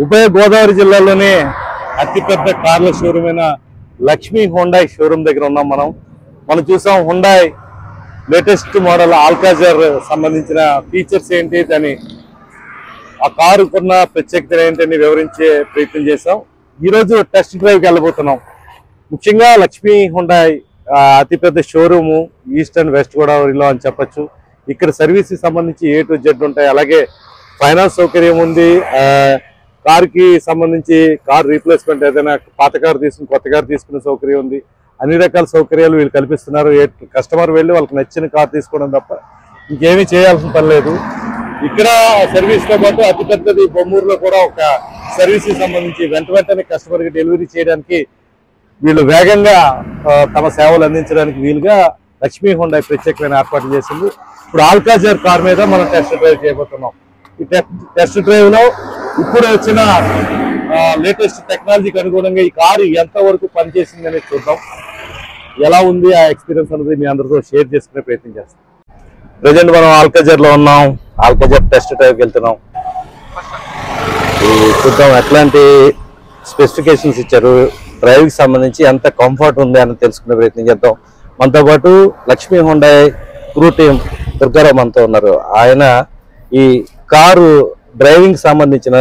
ఉభయ గోదావరి జిల్లాలోనే అతిపెద్ద కార్ల షోరూమ్ అయిన లక్ష్మీ హుండాయ్ షోరూమ్ దగ్గర ఉన్నాం. మనం చూసాం హుండాయ్ లేటెస్ట్ మోడల్ ఆల్కాజర్ సంబంధించిన ఫీచర్స్ ఏంటి, దాని ఆ కారుకున్న ప్రత్యేకత ఏంటని వివరించే ప్రయత్నం చేసాం. ఈరోజు టెస్ట్ డ్రైవ్కి వెళ్ళబోతున్నాం. ముఖ్యంగా లక్ష్మీ హుండాయ్ అతిపెద్ద షోరూము ఈస్ట్ అండ్ వెస్ట్ గోదావరిలో అని చెప్పచ్చు. ఇక్కడ సర్వీస్కి సంబంధించి A to Z ఉంటాయి. అలాగే ఫైనాన్స్ సౌకర్యం ఉంది. కార్కి సంబంధించి కార్ రీప్లేస్మెంట్, ఏదైనా పాత కారు తీసుకుని కొత్త కారు తీసుకునే సౌకర్యం ఉంది. అన్ని రకాల సౌకర్యాలు వీళ్ళు కల్పిస్తున్నారు. కస్టమర్ వెళ్ళి వాళ్ళకి నచ్చిన కార్ తీసుకోవడం తప్ప ఇంకేమీ చేయాల్సిన పని లేదు. ఇక్కడ సర్వీస్తో పాటు అతిపెద్దది బొమ్మూరులో కూడా ఒక సర్వీస్కి సంబంధించి వెంటనే కస్టమర్కి డెలివరీ చేయడానికి వీళ్ళు వేగంగా తమ సేవలు అందించడానికి వీలుగా లక్ష్మీ హుండాయ్ ప్రత్యేకమైన ఏర్పాట్లు చేసింది. ఇప్పుడు ఆల్కాజర్ కార్ మీద మనం టెస్ట్ డ్రైవ్ చేయబోతున్నాం. ఈ టెస్ట్ డ్రైవ్ లో ఇప్పుడు వచ్చిన లేటెస్ట్ టెక్నాలజీకి అనుగుణంగా ఈ కారు ఎంతవరకు పనిచేసింది అనేది చూద్దాం. ఎలా ఉంది ఆ ఎక్స్పీరియన్స్ అనేది మీ అందరితో షేర్ చేసుకునే ప్రయత్నం చేస్తాం. ప్రజెంట్ మనం ఆల్కాజర్ లో ఉన్నాం. ఆల్కాజర్ టెస్ట్ డ్రైవ్కి వెళ్తున్నాం. చూద్దాం ఎట్లాంటి స్పెసిఫికేషన్స్ ఇచ్చారు, డ్రైవ్ కి సంబంధించి ఎంత కంఫర్ట్ ఉంది అని తెలుసుకునే ప్రయత్నం చేద్దాం. మనతో పాటు Lakshmi Hyundai crew team Durgarao మనతో ఉన్నారు. ఆయన ఈ కారు డ్రైవింగ్ సంబంధించిన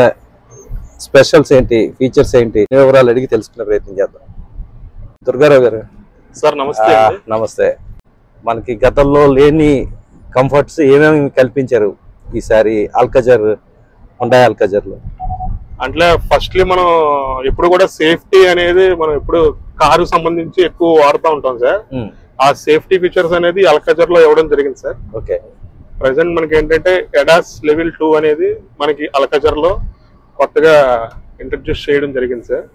స్పెషల్స్ ఏంటి, ఫీచర్స్ ఏంటి, వివరాలు అడిగి తెలుసుకునే ప్రయత్నం చేద్దాం. దుర్గారావు గారు సార్ నమస్తే. నమస్తే. మనకి గతంలో లేని కంఫర్ట్స్ ఏమేమి కల్పించారు ఈసారి ఆల్కాజర్ హుండాయ్ ఆల్కాజర్ లో? అంటే ఫస్ట్లీ మనం ఎప్పుడు కూడా సేఫ్టీ అనేది మనం ఎప్పుడు కారు సంబంధించి ఎక్కువ వాడుతూ ఉంటాం సార్. ఆ సేఫ్టీ ఫీచర్స్ అనేది ఆల్కాజర్ లో ఇవ్వడం జరిగింది సార్. ఓకే. ప్రెసెంట్ మనకి ఏంటంటే ADAS లెవెల్ 2 అనేది మనకి ఆల్కాజర్ లో కొత్తగా ఇంట్రడ్యూస్ చేయడం జరిగింది సార్.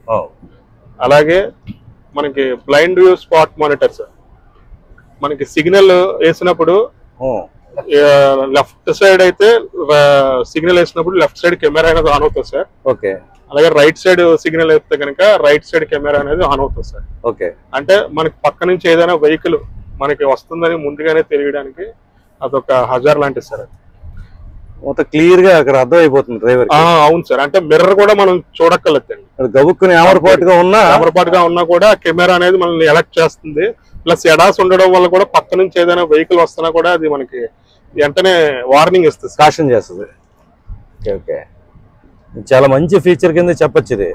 అలాగే మనకి blind view spot monitor sir. మనకి సిగ్నల్ వేసినప్పుడు లెఫ్ట్ సైడ్ అయితే సిగ్నల్ వేసినప్పుడు లెఫ్ట్ సైడ్ కెమెరా అనేది ఆన్ అవుతుంది సార్. ఓకే. అలాగే రైట్ సైడ్ సిగ్నల్ వేస్తే కనుక రైట్ సైడ్ కెమెరా అనేది ఆన్ అవుతుంది సార్. ఓకే. అంటే మనకి పక్క నుంచి ఏదైనా వెహికల్ మనకి వస్తుందని ముందుగానే తెలియడానికి అదొక హజార్ లాంటిది సార్. మొత్తం క్లియర్ గా అక్కడ అర్థం అయిపోతుంది డ్రైవర్. అవును సార్. అంటే మిర్రర్ కూడా మనం చూడక్కర్లేదండి. గబుక్కుని ఏమరపాటుగా ఉన్నా కూడా కెమెరా అనేది మనల్ని ఎలక్ట్ చేస్తుంది. ప్లస్ ADAS ఉండడం వల్ల కూడా పక్క నుంచి ఏదైనా వెహికల్ వస్తున్నా కూడా అది మనకి వెంటనే వార్నింగ్ ఇస్తుంది, కాషన్ చేస్తుంది. ఓకే. ఓకే. చాలా మంచి ఫీచర్ కింద చెప్పచ్చు ఇది.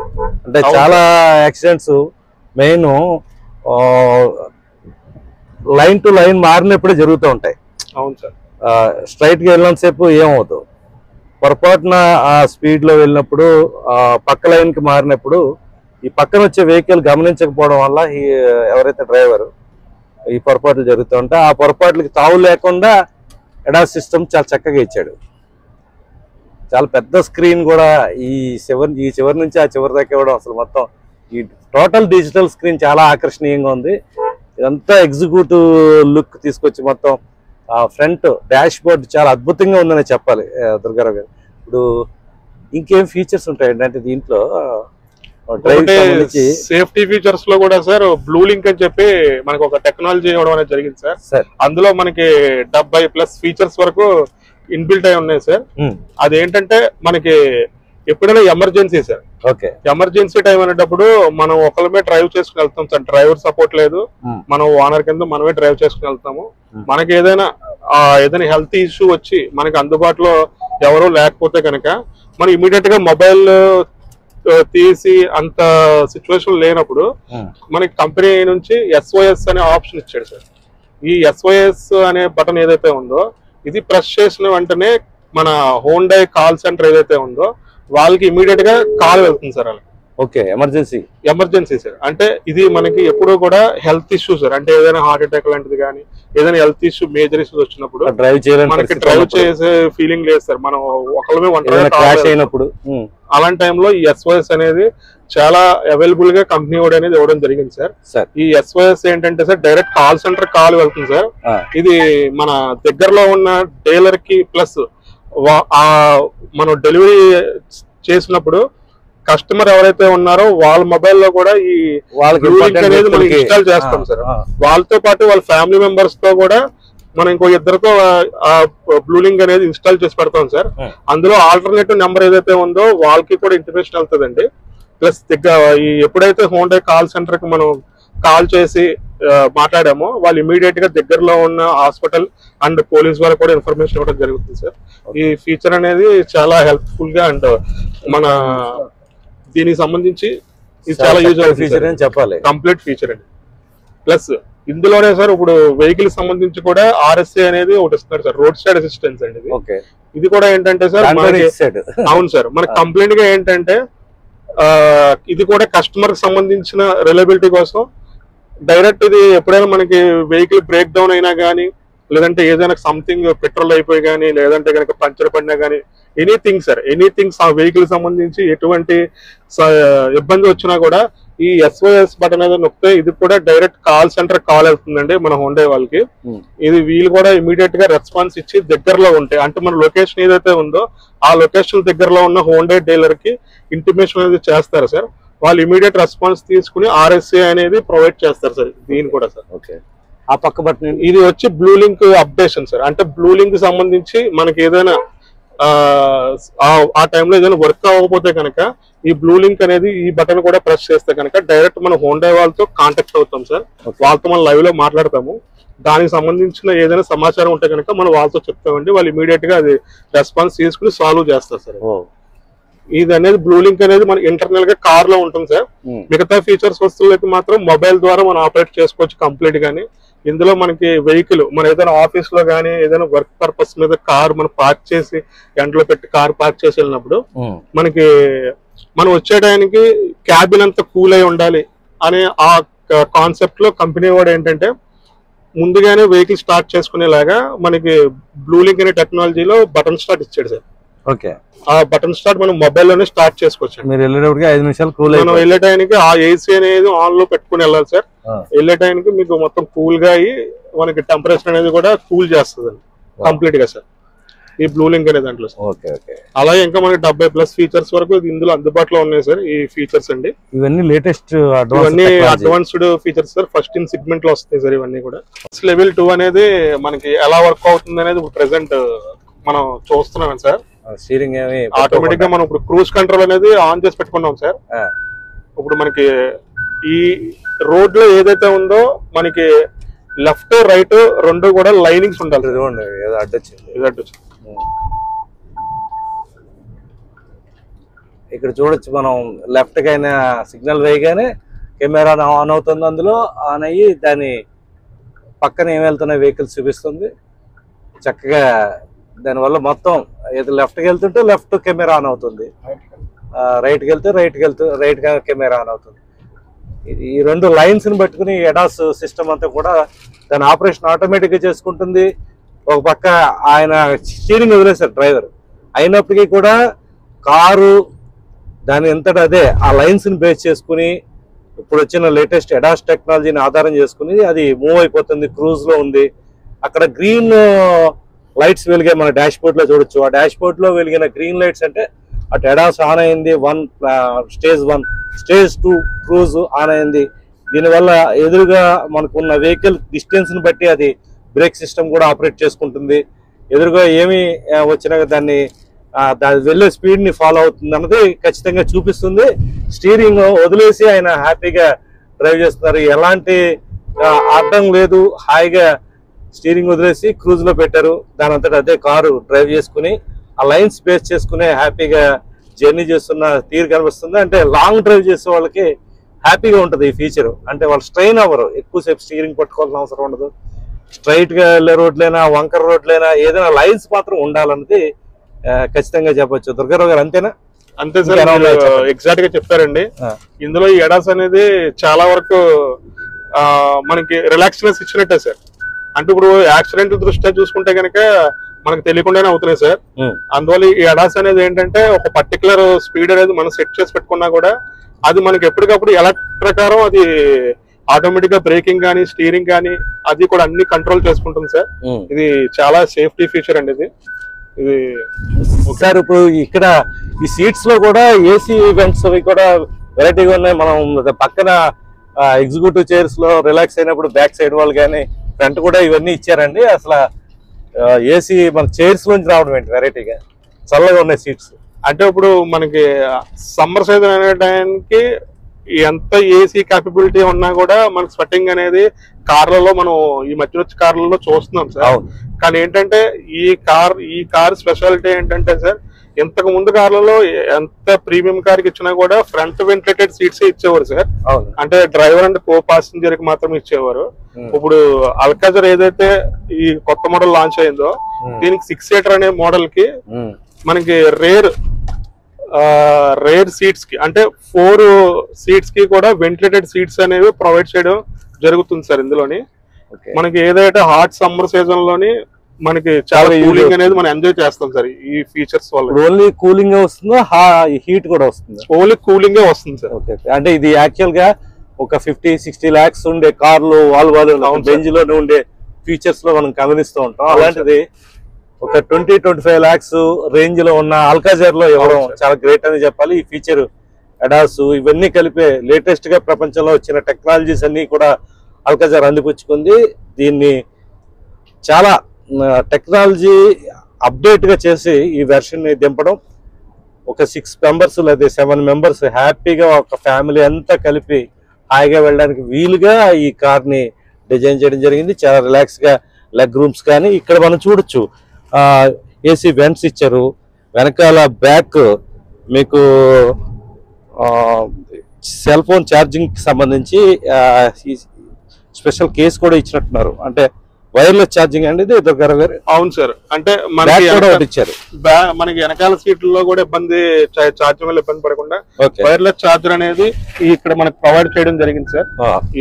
అంటే చాలా accidents main line to line మారినప్పుడే జరుగుతూ ఉంటాయి. అవును సార్. స్ట్రైట్ గా వెళ్ళినంతసేపు ఏమవుతుంది, పొరపాటున ఆ స్పీడ్ లో వెళ్ళినప్పుడు పక్క లైన్ కి మారినప్పుడు ఈ పక్కన వచ్చే వెహికల్ గమనించకపోవడం వల్ల ఎవరైతే డ్రైవర్ ఈ పొరపాట్లు జరుగుతూ ఉంటాయి. ఆ పొరపాట్లకి తావు లేకుండా ADAS సిస్టమ్ చాలా చక్కగా ఇచ్చాడు. చాలా పెద్ద స్క్రీన్ కూడా ఈ చివరి నుంచి ఆ చివరి దాకా ఇవ్వడం, అసలు మొత్తం ఈ టోటల్ డిజిటల్ స్క్రీన్ చాలా ఆకర్షణీయంగా ఉంది. ఇదంతా ఎగ్జిక్యూటివ్ లుక్ తీసుకొచ్చి మొత్తం ఫ్రంట్ డాష్ బోర్డ్ చాలా అద్భుతంగా ఉందని చెప్పాలి దుర్గారావు గారు. ఇప్పుడు ఇంకేం ఫీచర్స్ ఉంటాయండి అంటే దీంట్లో సేఫ్టీ ఫీచర్స్ లో కూడా సార్ బ్లూ లింక్ అని చెప్పి మనకు ఒక టెక్నాలజీ ఇవ్వడం అనేది జరిగింది సార్. అందులో మనకి 70+ ఫీచర్స్ వరకు ఇన్బిల్ట్ అయి ఉన్నాయి సార్. అదేంటంటే మనకి ఎప్పుడైనా emergency sir. Okay. Emergency time అనేటప్పుడు మనం ఒకళ్ళమే డ్రైవ్ చేసుకుని వెళ్తాం సార్. డ్రైవర్ సపోర్ట్ లేదు, మనం ఓనర్ కింద మనమే డ్రైవ్ చేసుకుని వెళ్తాము. మనకి ఏదైనా హెల్త్ ఇష్యూ వచ్చి మనకి అందుబాటులో ఎవరో లేకపోతే కనుక మనం ఇమీడియట్ గా మొబైల్ తీసి అంత సిచ్యువేషన్ లేనప్పుడు మనకి కంపెనీ నుంచి SOS అనే ఆప్షన్ ఇచ్చాడు సార్. ఈ SOS అనే బటన్ ఏదైతే ఉందో ఇది ప్రెస్ చేసిన వెంటనే మన హుండాయ్ కాల్ సెంటర్ ఏదైతే ఉందో వాళ్ళకి ఇమీడియట్ గా కాల్ వెళ్తుంది సార్. ఓకే. Emergency sir. అంటే ఇది మనకి ఎప్పుడూ కూడా హెల్త్ ఇష్యూ సార్. అంటే ఏదైనా హార్ట్ అటాక్ లాంటిది కానీ ఏదైనా హెల్త్ ఇష్యూ మేజర్ ఇష్యూస్ వచ్చినప్పుడు మనకి డ్రైవ్ చేసే ఫీలింగ్ లేదు సార్. మనం ఒకళ్ళమే అయినప్పుడు అలాంటి టైంలో ఈ SOS అనేది చాలా అవైలబుల్ గా కంపెనీ అనేది ఇవ్వడం జరిగింది సార్. ఈ SOS ఏంటంటే sir direct call centre call వెళ్తుంది సార్. ఇది మన దగ్గరలో ఉన్న డీలర్ కి ప్లస్ మనం డెలివరీ చేసినప్పుడు కస్టమర్ ఎవరైతే ఉన్నారో వాళ్ళ మొబైల్లో కూడా ఈ వాళ్ళకి అనేది మనం ఇన్స్టాల్ చేస్తాం సార్. వాళ్ళతో పాటు వాళ్ళ ఫ్యామిలీ మెంబర్స్ తో కూడా మనం ఇంకో ఇద్దరితో బ్లూ లింక్ అనేది ఇన్స్టాల్ చేసి పెడతాం సార్. అందులో ఆల్టర్నేటివ్ నెంబర్ ఏదైతే ఉందో వాళ్ళకి కూడా ఇంటిమేషన్ వెళ్తుందండి. ప్లస్ ఎప్పుడైతే హోండా కాల్ సెంటర్ కి మనం కాల్ చేసి మాట్లాడామో వాళ్ళు ఇమీడియట్ గా దగ్గరలో ఉన్న హాస్పిటల్ అండ్ పోలీస్ వాళ్ళకి కూడా ఇన్ఫర్మేషన్ ఇవ్వడం జరుగుతుంది సార్. ఈ ఫీచర్ అనేది చాలా హెల్ప్ఫుల్ గా అండ్ మన దీనికి సంబంధించి ఇది చాలా యూజ్ ఫీచర్ అని చెప్పాలి. కంప్లీట్ ఫీచర్ అండి. ప్లస్ ఇందులోనే సార్ ఇప్పుడు వెహికల్ సంబంధించి కూడా RSA అనేది ఒకటి ఇస్తున్నారు సార్, రోడ్ సైడ్ అసిస్టెన్స్ అండి. ఇది కూడా ఏంటంటే సార్ అవును సార్, మన కంప్లైంట్ గా ఏంటంటే ఇది కూడా కస్టమర్ కి సంబంధించిన రిలయబిలిటీ కోసం డైరెక్ట్ ఇది ఎప్పుడైనా మనకి వెహికల్ బ్రేక్ డౌన్ అయినా కానీ లేదంటే ఏదైనా సంథింగ్ పెట్రోల్ అయిపోయి కానీ లేదంటే కనుక పంచర్ పడినా కానీ ఎనీథింగ్ సార్, ఎనీథింగ్ వెహికల్ సంబంధించి ఎటువంటి ఇబ్బంది వచ్చినా కూడా ఈ SOS బటన్ అనేది నొక్కితే ఇది కూడా డైరెక్ట్ కాల్ సెంటర్ కాల్ అవుతుందండి మన హోండా వాళ్ళకి. ఇది వీళ్ళు కూడా ఇమీడియట్ గా రెస్పాన్స్ ఇచ్చి దగ్గరలో ఉంటాయి అంటే మన లొకేషన్ ఏదైతే ఉందో ఆ లొకేషన్ దగ్గరలో ఉన్న హోండా డీలర్ కి ఇంటిమేషన్ అనేది చేస్తారు సార్. వాళ్ళు ఇమీడియట్ రెస్పాన్స్ తీసుకుని RSA అనేది ప్రొవైడ్ చేస్తారు సార్. దీని కూడా సార్ ఆ పక్క బటన్ ఇది వచ్చి బ్లూ లింక్ అప్డేషన్ సార్. అంటే బ్లూ లింక్ సంబంధించి మనకి ఏదైనా ఆ టైంలో ఏదైనా వర్క్ అవ్వకపోతే కనుక ఈ బ్లూ లింక్ అనేది ఈ బటన్ కూడా ప్రెస్ చేస్తే కనుక డైరెక్ట్ మన హోండా వాళ్ళతో కాంటాక్ట్ అవుతాం సార్. వాళ్ళతో మనం లైవ్ లో మాట్లాడతాము. దానికి సంబంధించిన ఏదైనా సమాచారం ఉంటే కనుక మనం వాళ్ళతో చెప్తామండి. వాళ్ళు ఇమీడియట్ గా అది రెస్పాన్స్ తీసుకుని సాల్వ్ చేస్తారు సార్. ఇది అనేది బ్లూ లింక్ అనేది మన ఇంటర్నల్ గా కార్ లో ఉంటుంది సార్. మిగతా ఫీచర్స్ వస్తువులు అయితే మాత్రం మొబైల్ ద్వారా మనం ఆపరేట్ చేసుకోవచ్చు కంప్లీట్ గానీ. ఇందులో మనకి వెహికల్ మన ఏదైనా ఆఫీస్ లో గానీ ఏదైనా వర్క్ పర్పస్ మీద కార్ మనం పార్క్ చేసి ఎండలో పెట్టి కార్ పార్క్ చేసి వెళ్ళినప్పుడు మనకి మనం వచ్చే టైంకి క్యాబిన్ అంతా కూల్ అయి ఉండాలి అనే ఆ కాన్సెప్ట్ లో కంపెనీ వాడు ఏంటంటే ముందుగానే వెహికల్ స్టార్ట్ చేసుకునేలాగా మనకి బ్లూ లింక్ అనే టెక్నాలజీలో బటన్ స్టార్ట్ ఇచ్చాడు సార్. ఆ బటన్ స్టార్ట్ మనం మొబైల్ లోనే స్టార్ట్ చేసుకోవచ్చు. మీరు వెళ్ళేటప్పటికి 5 నిమిషాలు కూల్ మనం వెళ్ళే టైంకి ఆ AC అనేది ఆన్ లో పెట్టుకుని వెళ్ళాలి సార్. వెళ్ళే టైంకి మీకు మొత్తం కూల్ గా అయ్యి మనకి టెంపరేచర్ అనేది కూడా కూల్ చేస్తుంది కంప్లీట్ గా సార్ ఈ బ్లూ లింక్ అనే దాంట్లో. అలాగే ఇంకా మనకి 70+ ఫీచర్స్ వరకు ఇందులో అందుబాటులో ఉన్నాయి సార్. ఈ ఫీచర్స్ అండి ఇవన్నీ లేటెస్ట్ ఇవన్నీ advanced features sir. First in segment లో వస్తాయి సార్ ఇవన్నీ కూడా. లెవెల్ 2 అనేది మనకి ఎలా వర్క్ అవుతుంది అనేది ప్రెసెంట్ మనం చూస్తున్నాం సార్. స్టీరింగ్ ఆటోమేటిక్ గా మనం ఇప్పుడు క్రూజ్ కంట్రోల్ అనేది ఆన్ చేసి పెట్టుకున్నాం సార్. ఇప్పుడు మనకి ఈ రోడ్ లో ఏదైతే ఉందో మనకి లెఫ్ట్ రైట్ రెండు కూడా లైనింగ్స్ ఉండాలి. ఇక్కడ చూడొచ్చు మనం లెఫ్ట్ కి అయినా సిగ్నల్ వేయగానే కెమెరా ఆన్ అవుతుంది. అందులో ఆన్ అయ్యి దాని పక్కన ఏం వెళ్తున్న వెహికల్స్ చూపిస్తుంది చక్కగా. దానివల్ల మొత్తం ఏది లెఫ్ట్కి వెళ్తుంటే లెఫ్ట్ కెమెరా ఆన్ అవుతుంది, రైట్కి వెళ్తే రైట్ కెమెరా ఆన్ అవుతుంది. ఈ రెండు లైన్స్ని పట్టుకుని ఎడాస్ సిస్టమ్ అంతా కూడా దాని ఆపరేషన్ ఆటోమేటిక్గా చేసుకుంటుంది. ఒక పక్క ఆయన స్టీరింగ్ వదిలేశారు డ్రైవర్, అయినప్పటికీ కూడా కారు దాని ఎంతటా అదే ఆ లైన్స్ని బేస్ చేసుకుని ఇప్పుడు వచ్చిన లేటెస్ట్ ఎడాస్ టెక్నాలజీని ఆధారం చేసుకుని అది మూవ్ అయిపోతుంది. క్రూజ్లో ఉంది. అక్కడ గ్రీన్ లైట్స్ వెలిగాయి మన డాష్ బోర్డ్ లో చూడొచ్చు. ఆ డాష్ బోర్డ్ లో వెలిగిన గ్రీన్ లైట్స్ అంటే అటు ఎడాస్ ఆన్ అయింది. స్టేజ్ 1 స్టేజ్ 2 క్రూజ్ ఆన్ అయింది. దీనివల్ల ఎదురుగా మనకున్న వెహికల్ డిస్టెన్స్ ని బట్టి అది బ్రేక్ సిస్టమ్ కూడా ఆపరేట్ చేసుకుంటుంది. ఎదురుగా ఏమి వచ్చినా దాన్ని వెళ్ళే స్పీడ్ ని ఫాలో అవుతుంది అన్నది ఖచ్చితంగా చూపిస్తుంది. స్టీరింగ్ వదిలేసి ఆయన హ్యాపీగా డ్రైవ్ చేస్తున్నారు. ఎలాంటి అర్థం లేదు, హాయిగా స్టీరింగ్ వదిలేసి క్రూజ్ లో పెట్టారు. దాని అంతటా అదే కారు డ్రైవ్ చేసుకుని ఆ లైన్స్ బేస్ చేసుకునే హ్యాపీగా జర్నీ చేస్తున్న తీరు కనిపిస్తుంది. అంటే లాంగ్ డ్రైవ్ చేసే వాళ్ళకి హ్యాపీగా ఉంటుంది ఈ ఫీచర్. అంటే వాళ్ళు స్ట్రెయిన్ అవ్వరు, ఎక్కువసేపు స్టీరింగ్ పట్టుకోవాల్సిన అవసరం ఉండదు. స్ట్రైట్ గా వెళ్ళే రోడ్లైనా వంకర రోడ్లైనా ఏదైనా లైన్స్ మాత్రం ఉండాలన్నది ఖచ్చితంగా చెప్పొచ్చు. దుర్గారావు గారు అంతేనా? అంతే సార్, ఎగ్జాక్ట్ గా చెప్పారండి. ఇందులో ఈ ఎడాస్ అనేది చాలా వరకు మనకి రిలాక్స్నెస్ ఇచ్చినట్టే సార్. అంటే ఇప్పుడు యాక్సిడెంట్ దృష్ట్యా చూసుకుంటే కనుక మనకు తెలియకుండానే అవుతున్నాయి సార్. అందువల్ల ఈ ఎడాస్ అనేది ఏంటంటే ఒక పర్టికులర్ స్పీడ్ అనేది మనం సెట్ చేసి పెట్టుకున్నా కూడా అది మనకి ఎప్పటికప్పుడు ఎలా ప్రకారం అది ఆటోమేటిక్ గా బ్రేకింగ్ కానీ స్టీరింగ్ కానీ అది కూడా అన్ని కంట్రోల్ చేసుకుంటుంది సార్. ఇది చాలా సేఫ్టీ ఫీచర్ అండి ఇది. సార్ ఇప్పుడు ఇక్కడ ఈ సీట్స్ లో కూడా ఏసీ వెంట్స్ అవి కూడా వెరైటీగా ఉన్నాయి. మనం పక్కన ఎగ్జిక్యూటివ్ చైర్స్ లో రిలాక్స్ అయినప్పుడు బ్యాక్ సైడ్ వాళ్ళు కానీ ఫ్రంట్ కూడా ఇవన్నీ ఇచ్చారండి. అసలు ఏసీ మన చైర్స్ లోంచి రావడం ఏంటి వెరైటీగా, చల్లగా ఉన్నాయి సీట్స్. అంటే ఇప్పుడు మనకి సమ్మర్ సీజన్ అనే టైంకి ఎంత ఏసీ కేపబిలిటీ ఉన్నా కూడా మనకి స్వెట్టింగ్ అనేది కార్లలో మనం ఈ మధ్య వచ్చే కార్లలో చూస్తున్నాం సార్. కానీ ఏంటంటే ఈ కార్ స్పెషాలిటీ ఏంటంటే సార్, ఇంతకు ముందు కార్లలో ఎంత ప్రీమియం కార్ కి ఇచ్చినా కూడా ఫ్రంట్ వెంటిలేటెడ్ సీట్స్ ఇచ్చేవారు సార్. అంటే డ్రైవర్ అండ్ కో పాసింజర్ కి మాత్రం ఇచ్చేవారు. ఇప్పుడు అల్కాజర్ ఏదైతే ఈ కొత్త మోడల్ లాంచ్ అయిందో దీనికి 6 సీటర్ అనే మోడల్ కి మనకి రేర్ సీట్స్ కి అంటే 4 సీట్స్ కి కూడా వెంటిలేటెడ్ సీట్స్ అనేవి ప్రొవైడ్ చేయడం జరుగుతుంది సార్. ఇందులోని మనకి ఏదైతే హాట్ సమ్మర్ సీజన్ లోని మనకి చాలా కూలింగ్ అనేది మనం ఎంజాయ్ చేస్తాం సార్ ఈ ఫీచర్స్ వల్ల. ఓన్లీ కూలింగ్ వస్తుందా, హీట్ కూడా వస్తుంది? ఓన్లీ కూలింగ్ వస్తుంది సార్. అంటే ఇది యాక్చువల్ గా ఒక 50-60 lakhs ఉండే కార్లు వాల్వాలు బెంజ్ లోనే ఉండే ఫీచర్స్ లో మనం గమనిస్తూ ఉంటాం. అలాంటిది ఒక 20-25 lakhs రేంజ్ లో ఉన్న అల్కాజర్ లో ఇవ్వడం చాలా గ్రేట్ అని చెప్పాలి. ఈ ఫీచర్ అడాస్ ఇవన్నీ కలిపే లేటెస్ట్ గా ప్రపంచంలో వచ్చిన టెక్నాలజీస్ అన్ని కూడా అల్కాజర్ అందిపుచ్చుకుంది. దీన్ని చాలా టెక్నాలజీ అప్డేట్ గా చేసి ఈ వెర్షన్ ని దింపడం, ఒక 6 members లేదా 7 members హ్యాపీగా ఒక ఫ్యామిలీ అంతా కలిపి హాయిగా వెళ్ళడానికి వీలుగా ఈ కార్ ని డిజైన్ చేయడం జరిగింది. చాలా రిలాక్స్ గా లెగ్ రూమ్స్ కానీ ఇక్కడ మనం చూడొచ్చు ఏసీ వెంట్స్ ఇచ్చారు. వెనకాల బ్యాక్ మీకు సెల్ ఫోన్ ఛార్జింగ్ కి సంబంధించి స్పెషల్ కేస్ కూడా ఇచ్చినట్టున్నారు. అంటే వైర్లెస్ ఛార్జింగ్ అనేది అవును సార్. అంటే మనకి వెనకాల సీట్లలో కూడా ఛార్జింగ్ వల్ల ఇబ్బంది పడకుండా వైర్లెస్ ఛార్జర్ అనేది ఇక్కడ మనకి ప్రొవైడ్ చేయడం జరిగింది సార్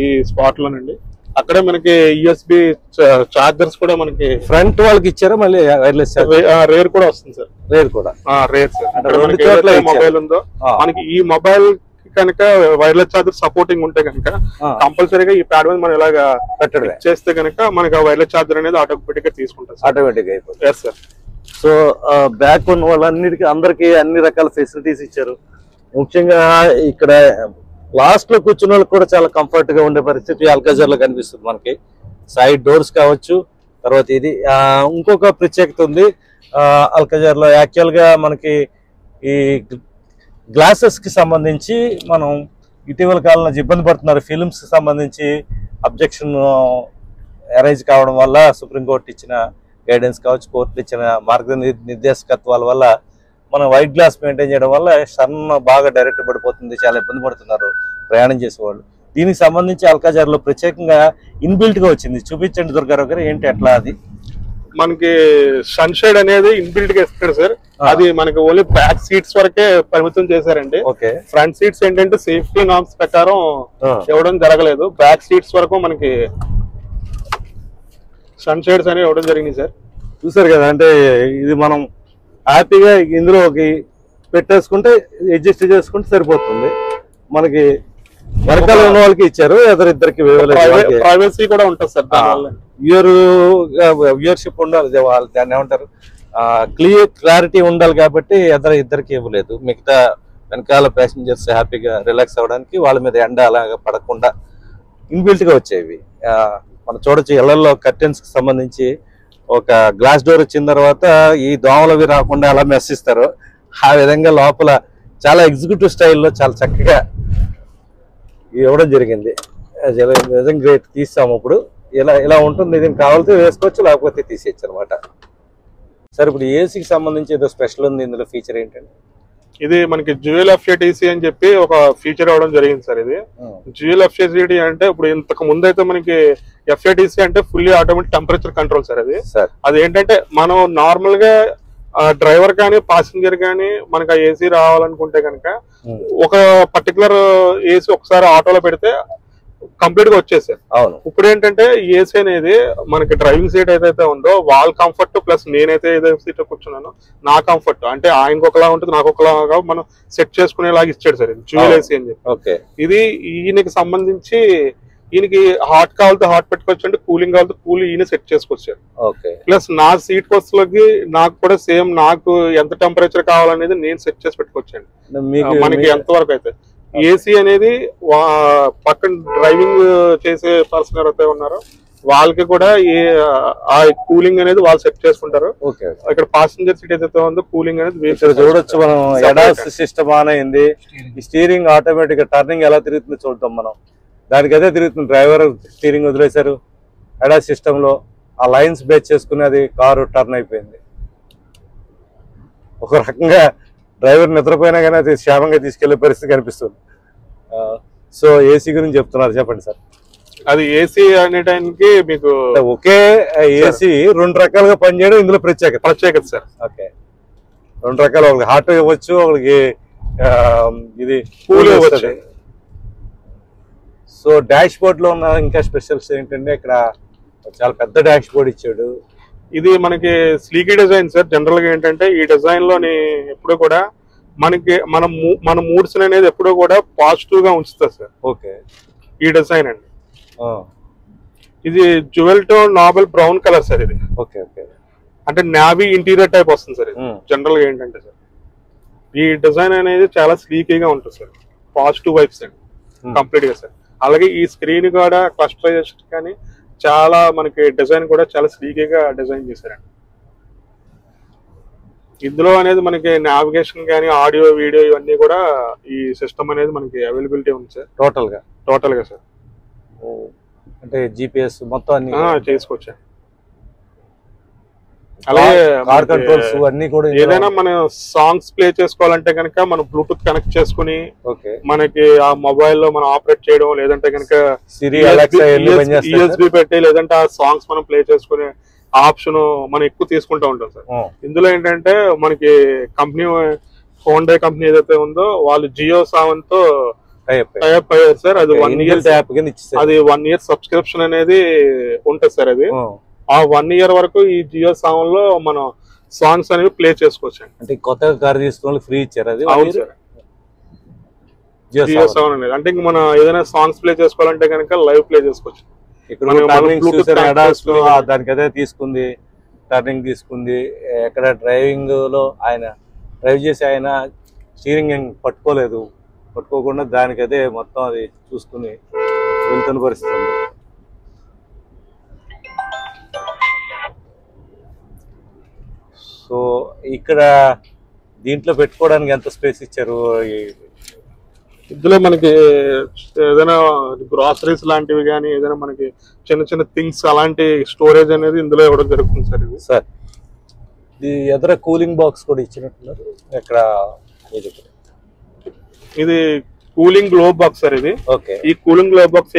ఈ స్పాట్ లోనండి. అక్కడే మనకి యూఎస్బి ఛార్జర్స్ కూడా మనకి ఫ్రంట్ వాళ్ళకి ఇచ్చారా, మళ్ళీ వైర్లెస్ రేర్ కూడా వస్తుంది సార్. రేర్ కూడా రేర్ సార్. మొబైల్ ఉందో మనకి ఈ మొబైల్ కనుక వైర్లెస్ ఛార్జర్ సపోర్టింగ్ ఉంటే కనుక కంపల్సరీగా ఈ ప్యాడ్ మీద మనం ఇలాగా పెట్టడం చేస్తే కనుక మనకి వైర్లెస్ ఛార్జర్ అనేది ఆటోమేటిక్ గా తీసుకుంటాం, ఆటోమేటిక్ అయిపోతుంది. Yes sir. సో బ్యాక్ ఉన్న వాళ్ళన్నిటికీ అందరికి అన్ని రకాల ఫెసిలిటీస్ ఇచ్చారు. ముఖ్యంగా ఇక్కడ లాస్ట్ లో కూర్చున్న వాళ్ళకి కూడా చాలా కంఫర్ట్ గా ఉండే పరిస్థితి అల్కాజర్ లో కనిపిస్తుంది. మనకి సైడ్ డోర్స్ కావచ్చు. తర్వాత ఇది ఇంకొక ప్రత్యేకత ఉంది అల్కాజర్ లో. యాక్చువల్ గా మనకి ఈ గ్లాసెస్ కి సంబంధించి మనం ఇటీవల కాలంలో ఇబ్బంది పడుతున్నారు. ఫిల్మ్స్ కి సంబంధించి అబ్జెక్షన్ అరైజ్ కావడం వల్ల సుప్రీంకోర్టు ఇచ్చిన గైడెన్స్ కావచ్చు, కోర్టులు ఇచ్చిన మార్గనిర్దేశకత్వాల వల్ల మనం వైట్ గ్లాస్ మెయింటైన్ చేయడం వల్ల సన్ బాగా డైరెక్ట్ పడిపోతుంది. చాలా ఇబ్బంది పడుతున్నారు ప్రయాణం చేసేవాళ్ళు. దీనికి సంబంధించి అల్కాజర్ లో ప్రత్యేకంగా ఇన్బిల్ట్ గా వచ్చింది. చూపించండి దుర్గారావు గారు, ఏంటి ఎట్లా? అది మనకి సన్షైడ్ అనేది ఇన్బిల్ట్ గా ఇస్తాడు సార్. అది మనకి ఓన్లీ బ్యాక్ సీట్స్ వరకే పరిమితం చేశారండి. ఫ్రంట్ సీట్స్ ఏంటంటే సేఫ్టీ నార్మ్స్ ప్రకారం ఇవ్వడం జరగలేదు. బ్యాక్ సీట్స్ వరకు మనకి సన్షైడ్స్ అనేవి ఇవ్వడం జరిగింది సార్. చూసారు కదా, అంటే ఇది మనం హ్యాపీగా ఇందులో పెట్టేసుకుంటే అడ్జస్ట్ చేసుకుంటే సరిపోతుంది. మనకి వెనకాల ఉన్న వాళ్ళకి ఇచ్చారు, ఇద్దరికి ప్రైవసీ కూడా ఉంటుంది సార్. వ్యూయర్షిప్ ఉండాలి, దాన్ని ఏమంటారు, క్లారిటీ ఉండాలి కాబట్టి ఇద్దరికి ఇవ్వలేదు. మిగతా వెనకాల ప్యాసింజర్స్ హ్యాపీగా రిలాక్స్ అవ్వడానికి వాళ్ళ మీద ఎండ అలాగా పడకుండా ఇన్బిల్ట్ గా వచ్చేవి. మనం చూడొచ్చు ఇళ్లలో కర్టెన్స్ కి సంబంధించి ఒక గ్లాస్ డోర్ వచ్చిన తర్వాత ఈ దోమలవి రాకుండా అలా మెస్సిస్తారు. ఆ విధంగా లోపల చాలా ఎగ్జిక్యూటివ్ స్టైల్లో చాలా చక్కగా ఇవ్వడం జరిగింది. నిజంగా గ్రేట్. తీసాము ఇప్పుడు ఇలా ఉంటుంది. దీనికి కావాలితే వేసుకోవచ్చు, లేకపోతే తీసేయచ్చు అనమాట. సార్ ఇప్పుడు ఏసీకి సంబంధించి ఏదో స్పెషల్ ఉంది ఇందులో, ఫీచర్ ఏంటంటే ఇది మనకి డ్యూయల్ ఎఫ్ఏటీసీ అని చెప్పి ఒక ఫీచర్ అవడం జరిగింది సార్. ఇది డ్యూయల్ ఎఫ్ఏటీసీ అంటే ఇప్పుడు ఇంతకు ముందు అయితే మనకి ఎఫ్ఏటీసీ అంటే fully automatic temperature control sir. అది ఏంటంటే మనం నార్మల్ గా డ్రైవర్ కానీ పాసింజర్ కానీ మనకి ఆ ఏసీ రావాలనుకుంటే కనుక ఒక పర్టికులర్ ఏసీ ఒకసారి ఆటోలో పెడితే కంప్లీట్ గా వచ్చేసారు. ఇప్పుడు ఏంటంటే ఏసీ అనేది మనకి డ్రైవింగ్ సీట్ ఏదైతే ఉందో వాళ్ళ కంఫర్ట్ ప్లస్ నేనైతే ఏదైతే సీట్ లో కూర్చున్నానో నా కంఫర్ట్ అంటే ఆయనకు ఒకలా ఉంటుంది, నాకు ఒకలాగా మనం సెట్ చేసుకునేలాగా ఇచ్చాడు సార్. ఇది డ్యూయల్ ఏసీ అని చెప్పి. ఇది ఈయనకి సంబంధించి ఈయనకి హాట్ కావాలితే హాట్ పెట్టుకోవచ్చు, అంటే కూలింగ్ కావాలితే కూల్ ఈయన సెట్ చేసుకొచ్చారు. ప్లస్ నా సీట్ కోస్లోకి నాకు కూడా సేమ్ నాకు ఎంత టెంపరేచర్ కావాలనేది నేను సెట్ చేసి పెట్టుకోవచ్చండి. మనకి ఎంతవరకు అయితే ఏసీ అనేది పక్కన డ్రైవింగ్ చేసే పర్సన్ ఎవరైతే ఉన్నారో వాళ్ళకి కూడా ఆ కూలింగ్ అనేది వాళ్ళు సెట్ చేసుకుంటారు. ఇక్కడ పాసింజర్ సీట్ ఏదైతే ఉందో కూలింగ్ అనేది చూడొచ్చు మనం. ఎడాస్ సిస్టమ్ ఆన్ అయింది. ఈ స్టీరింగ్ ఆటోమేటిక్ గా టర్నింగ్ ఎలా తిరుగుతుందో చూద్దాం మనం. దానికి అదే తిరుగుతుంది. డ్రైవర్ స్టీరింగ్ వదిలేశారు. ఎడాస్ సిస్టమ్ లో ఆ లైన్స్ బేస్ చేసుకుని అది కారు టర్న్ అయిపోయింది. ఒక రకంగా డ్రైవర్ నిద్రపోయినా కానీ అది క్షేమంగా తీసుకెళ్లే పరిస్థితి కనిపిస్తుంది. సో ఏసీ గురించి చెప్తున్నారు, చెప్పండి సార్. అది ఏసీ అనే టైంకి మీకు ఒకే ఏసీ రెండు రకాలుగా పనిచేయడం ఇందులో ప్రత్యేకత సార్. ఓకే, రెండు రకాలు, ఒకరికి హాట్ ఇవ్వచ్చు, ఒకరికి ఇది కూల్ ఇవ్వచ్చు. సో డాష్ బోర్డ్ లో ఉన్న ఇంకా స్పెషల్స్ ఏంటంటే ఇక్కడ చాలా పెద్ద డాష్ బోర్డ్ ఇచ్చాడు. ఇది మనకి స్లీకీ డిజైన్ సార్. జనరల్ గా ఏంటంటే ఈ డిజైన్ లోని ఎప్పుడు కూడా మనకి మన మూడ్స్ అనేది ఎప్పుడూ కూడా పాజిటివ్ గా ఉంచుతుంది సార్. ఓకే, ఈ డిజైన్ అండి. ఇది jewel tone noble brown colour sir ఇది. ఓకే ఓకే, అంటే నావీ ఇంటీరియర్ టైప్ వస్తుంది సార్. ఇది జనరల్ గా ఏంటంటే సార్ ఈ డిజైన్ అనేది చాలా స్లీకీగా ఉంటుంది సార్. పాజిటివ్ వైబ్స్ అండి కంప్లీట్ గా సార్. అలాగే ఈ స్క్రీన్ కూడా క్లస్టరైజేషన్ కానీ చాలా మనకి డిజైన్ కూడా చాలా స్లీకీగా డిజైన్ చేశారండి. ఇందులో అనేది మనకి నావిగేషన్ కానీ ఆడియో వీడియో ఇవన్నీ కూడా ఈ సిస్టమ్ అనేది మనకి అవైలబిలిటీ ఉంది సార్. టోటల్ గా సార్. అంటే జిపిఎస్ మొత్తం అన్ని చేసుకోవచ్చు. అలాగే కార్ కంట్రోల్స్ అన్ని కూడా. ఏదైనా మన సాంగ్స్ ప్లే చేసుకోవాలంటే కనుక మనం బ్లూటూత్ కనెక్ట్ చేసుకుని మనకి ఆ మొబైల్ లో మనం ఆపరేట్ చేయడం, లేదంటే కనుక యూఎస్బి పెట్టి లేదంటే ఆ సాంగ్స్ మనం ప్లే చేసుకునే ఆప్షన్ మనం ఎక్కువ తీసుకుంటూ ఉంటాం సార్. ఇందులో ఏంటంటే మనకి కంపెనీ హోండా కంపెనీ ఏదైతే ఉందో వాళ్ళు జియో సావన్ తో టైప్ అయ్యారు సార్. అది 1 year సబ్స్క్రిప్షన్ అనేది ఉంటుంది సార్. అది ఆ 1 year వరకు ఈ జియో సావన్ లో మనం సాంగ్స్ అనేవి ప్లే చేసుకోవచ్చు. అంటే కొత్తగా కార్ తీసుకున్న ఫ్రీ ఇచ్చారు అది. అవును సార్, జియో సావన్ అనేది. అంటే ఇంక మనం ఏదైనా సాంగ్స్ ప్లే చేసుకోవాలంటే కనుక లైవ్ ప్లే చేసుకోవచ్చు. దానికి అదే తీసుకుంది, టర్నింగ్ తీసుకుంది. ఎక్కడ డ్రైవింగ్ లో ఆయన డ్రైవ్ చేసి ఆయన స్టీరింగ్ పట్టుకోకుండా దానికి అదే మొత్తం అది చూసుకుని వెళ్తున్న పరిస్థితి. సో ఇక్కడ దీంట్లో పెట్టుకోవడానికి ఎంత స్పేస్ ఇచ్చారు? ఇందులో మనకి ఏదైనా గ్రాసరీస్ లాంటివి కానీ ఏదైనా మనకి చిన్న చిన్న థింగ్స్ అలాంటి స్టోరేజ్ అనేది ఇందులో ఇవ్వడం జరుగుతుంది సార్. ఇది సార్ ఇది ఎదుర కూలింగ్ బాక్స్ కూడా ఇచ్చినట్టున్నారు. ఎక్కడ ఇది కూలింగ్ గ్లోబ్ బాక్స్ సార్. ఇది ఈ కూలింగ్ గ్లోబ్ బాక్స్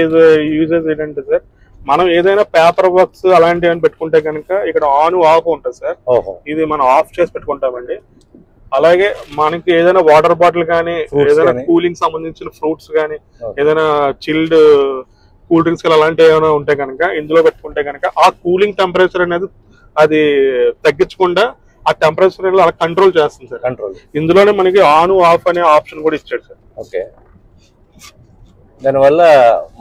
యూజెస్ ఏంటంటే సార్, మనం ఏదైనా పేపర్ వర్క్స్ అలాంటివి పెట్టుకుంటే కనుక ఇక్కడ ఆన్ ఆఫ్ ఉంటుంది సార్. ఇది మనం ఆఫ్ చేసి పెట్టుకుంటామండి. అలాగే మనకి ఏదైనా వాటర్ బాటిల్ కానీ ఏదైనా కూలింగ్ సంబంధించిన ఫ్రూట్స్ కానీ ఏదైనా చిల్డ్ కూల్ డ్రింక్స్ అలాంటివి ఏమైనా ఉంటే కనుక ఇందులో పెట్టుకుంటే కనుక ఆ కూలింగ్ టెంపరేచర్ అనేది అది తగ్గించకుండా ఆ టెంపరేచర్ అలా కంట్రోల్ చేస్తుంది సార్. ఇందులోనే మనకి ఆన్ ఆఫ్ అనే ఆప్షన్ కూడా ఇచ్చాడు సార్. ఓకే, దానివల్ల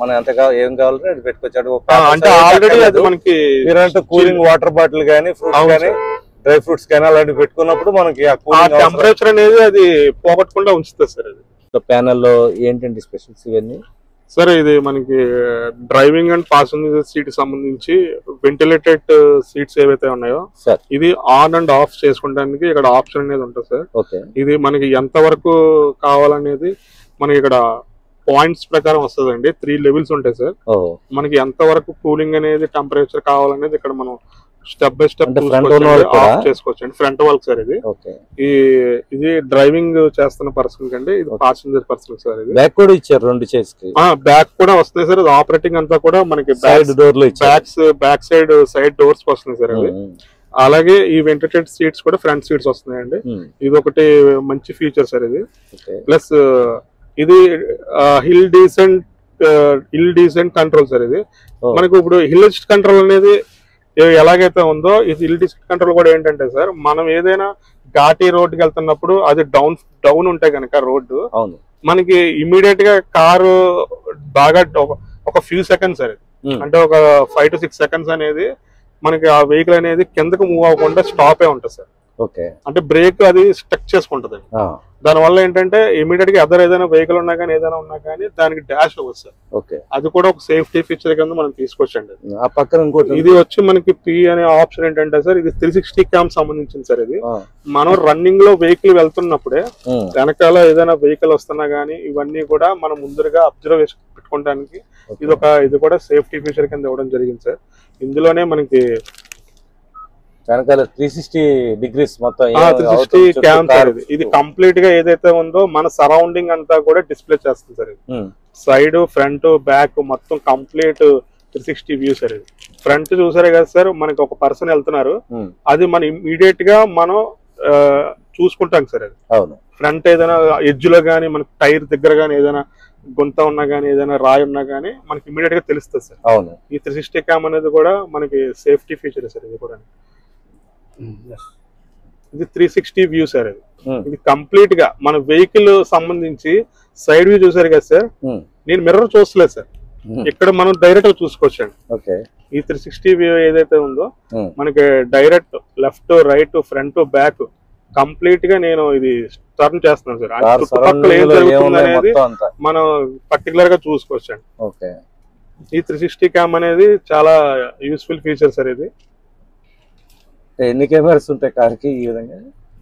మనం ఎంత ఏం కావాలంటే అది పెట్టుకోవచ్చు. అంటే ఆల్రెడీ అది మనకి కూలింగ్ వాటర్ బాటిల్ కానీ ఫ్రూట్స్ కానీ డ్రై ఫ్రూట్స్ కానీ అలాంటివి పెట్టుకున్నప్పుడు మనకి ఆ టెంపరేచర్ అనేది అది పోగొట్టకుండా ఉంచుతుంది సార్. అది ప్యానెల్లో ఏంటంటే స్పెషల్స్ ఇవన్నీ సార్. ఇది మనకి డ్రైవింగ్ అండ్ పాసెంజర్ సీట్ సంబంధించి వెంటిలేటెడ్ సీట్స్ ఏవైతే ఉన్నాయో ఇది ఆన్ అండ్ ఆఫ్ చేసుకోవడానికి ఇక్కడ ఆప్షన్ అనేది ఉంటుంది సార్. ఇది మనకి ఎంత వరకు కావాలనేది మనకి ఇక్కడ పాయింట్స్ ప్రకారం వస్తుందండి. 3 levels ఉంటాయి సార్. మనకి ఎంత వరకు కూలింగ్ అనేది టెంపరేచర్ కావాలనేది ఇక్కడ మనం స్టెప్ బై స్టెప్ ఆఫ్ చేసుకోవచ్చు అండి. ఫ్రంట్ వాళ్ళకి సార్. ఇది డ్రైవింగ్ చేస్తున్న పర్సన్ కండి, ఇది పాసెంజర్ పర్సన్ సార్. ఇది బ్యాక్ కూడా ఇచ్చారు, 2 చైర్స్ కి బ్యాక్ కూడా వస్తుంది సార్. ఆపరేటింగ్ అంతా కూడా మనకి బ్యాక్ సైడ్ డోర్స్ వస్తుంది సార్. అది అలాగే ఈ వెంటిలేటెడ్ సీట్స్ కూడా ఫ్రంట్ సీట్స్ వస్తున్నాయండి. ఇది ఒకటి మంచి ఫీచర్ సార్. ఇది ప్లస్ ఇది హిల్ డీసెంట్ కంట్రోల్ సార్. ఇది మనకు ఇప్పుడు హిల్ కంట్రోల్ అనేది ఎలాగైతే ఉందో ఇది హిల్ డీసెంట్ కంట్రోల్ కూడా ఏంటంటే సార్, మనం ఏదైనా ఘాటీ రోడ్డుకి వెళ్తున్నప్పుడు అది డౌన్ ఉంటే కనుక రోడ్డు మనకి ఇమీడియట్ గా కారు బాగా ఒక ఫ్యూ సెకండ్స్ సార్. అంటే ఒక 5 to 6 seconds అనేది మనకి ఆ వెహికల్ అనేది కిందకు మూవ్ అవ్వకుండా స్టాప్ అయి ఉంటుంది సార్. ఓకే, అంటే బ్రేక్ అది స్టక్ చేసుకుంటది. దానివల్ల ఏంటంటే ఇమీడియట్ గా అదర్ ఏదైనా వెహికల్ ఉన్నా కానీ ఏదైనా ఉన్నా కానీ దానికి డాష్ అవ్వదు సార్. ఓకే, అది కూడా ఒక సేఫ్టీ ఫీచర్ కింద మనం తీసుకొచ్చండి. ఆ పక్కన ఇంకోటి ఇది వచ్చి మనకి పి అనే ఆప్షన్ ఏంటంటే సార్, ఇది 360 క్యామ్ సంబంధించింది సార్. ఇది మనం రన్నింగ్ లో వెహికల్ వెళ్తున్నప్పుడే వెనకాల ఏదైనా వెహికల్ వస్తున్నా గానీ ఇవన్నీ కూడా మనం ముందుగా అబ్జర్వేషన్ పెట్టుకోవడానికి ఇది కూడా సేఫ్టీ ఫీచర్ కింద ఇవ్వడం జరిగింది సార్. ఇందులోనే మనకి వెనకాల 360 degrees మొత్తం 360 క్యామ్ సార్. ఇది కంప్లీట్ గా ఏదైతే ఉందో మన సరౌండింగ్ అంతా కూడా డిస్ప్లే చేస్తుంది సార్. ఇది సైడ్ ఫ్రంట్ బ్యాక్ మొత్తం కంప్లీట్ 360 వ్యూ సార్. ఇది ఫ్రంట్ చూసారే కదా సార్, మనకి ఒక పర్సన్ వెళ్తున్నారు, అది మనం ఇమీడియట్ గా మనం చూసుకుంటాం సార్. అది ఫ్రంట్ ఏదైనా ఎడ్జ్ లో గానీ మనకి టైర్ దగ్గర గానీ ఏదైనా గుంత ఉన్నా గానీ ఏదైనా రాయి ఉన్నా గానీ మనకి ఇమీడియట్ గా తెలుస్తుంది సార్. ఈ 360 క్యామ్ అనేది కూడా మనకి సేఫ్టీ ఫీచర్ సార్. ఇది కూడా ఇది 360 వ్యూ సార్. ఇది కంప్లీట్ గా మన వెహికల్ సంబంధించి సైడ్ వ్యూ చూసారు కదా సార్, నేను మిర్రర్ చూస్తలేదు సార్, ఇక్కడ మనం డైరెక్ట్ గా చూసుకోవచ్చండి. ఈ 360 వ్యూ ఏదైతే ఉందో మనకి direct left right front back complete గా నేను ఇది టర్న్ చేస్తున్నాను సార్. చుట్టుపక్కల ఏం జరుగుతుంది అనేది మనం పర్టికులర్ గా చూసుకోవచ్చండి. ఈ 360 క్యామ్ అనేది చాలా యూస్ఫుల్ ఫీచర్ సార్. ఇది ఎన్ని కెమెరాస్ ఉంటాయి కార్కి ఈ విధంగా?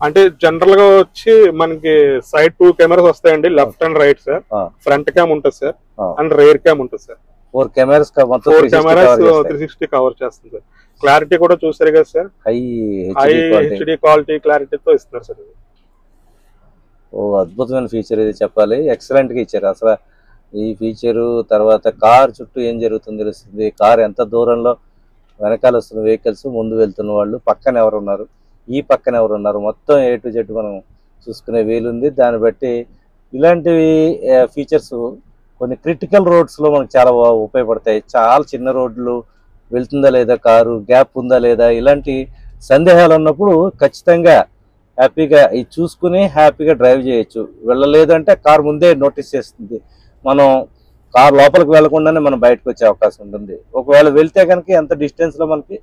అంటే జనరల్ గా వచ్చి మనకి సైడ్ 2 కెమెరాస్ వస్తాయండి, left and right sir. Front cam ఉంటుంది సార్ అండ్ రేర్ క్యామ్ ఉంటుంది సార్. 4 కెమెరాస్ 4 కెమెరాస్ 360 కవర్ చేస్తుంది సార్. క్లారిటీ కూడా చూసారు కదా సార్, హై హెచ్డి క్వాలిటీ క్లారిటీతో ఇస్తున్నారు సార్. అద్భుతమైన ఫీచర్ ఇది చెప్పాలి, ఎక్సలెంట్ గా ఇచ్చారు అసలు ఈ ఫీచరు. తర్వాత కార్ చుట్టూ ఏం జరుగుతుందో తెలుస్తుంది, కార్ ఎంత దూరంలో వెనకాల వస్తున్న వెహికల్స్, ముందు వెళ్తున్న వాళ్ళు, పక్కన ఎవరు ఉన్నారు, ఈ పక్కన ఎవరు ఉన్నారు, మొత్తం A to Z మనం చూసుకునే వీలుంది. దాన్ని బట్టి ఇలాంటివి ఫీచర్స్ కొన్ని క్రిటికల్ రోడ్స్లో మనకు చాలా ఉపయోగపడతాయి. చాలా చిన్న రోడ్లు వెళ్తుందా లేదా కారు, గ్యాప్ ఉందా లేదా, ఇలాంటి సందేహాలు ఉన్నప్పుడు ఖచ్చితంగా హ్యాపీగా ఇది చూసుకుని హ్యాపీగా డ్రైవ్ చేయొచ్చు. వెళ్ళలేదంటే కార్ ముందే నోటీస్ చేస్తుంది, మనం కార్ లోపలికి వెళ్లకుండానే మనం బయటకు వచ్చే అవకాశం ఉంటుంది. ఒకవేళ వెళ్తే కనుక ఎంత డిస్టెన్స్లో మనకి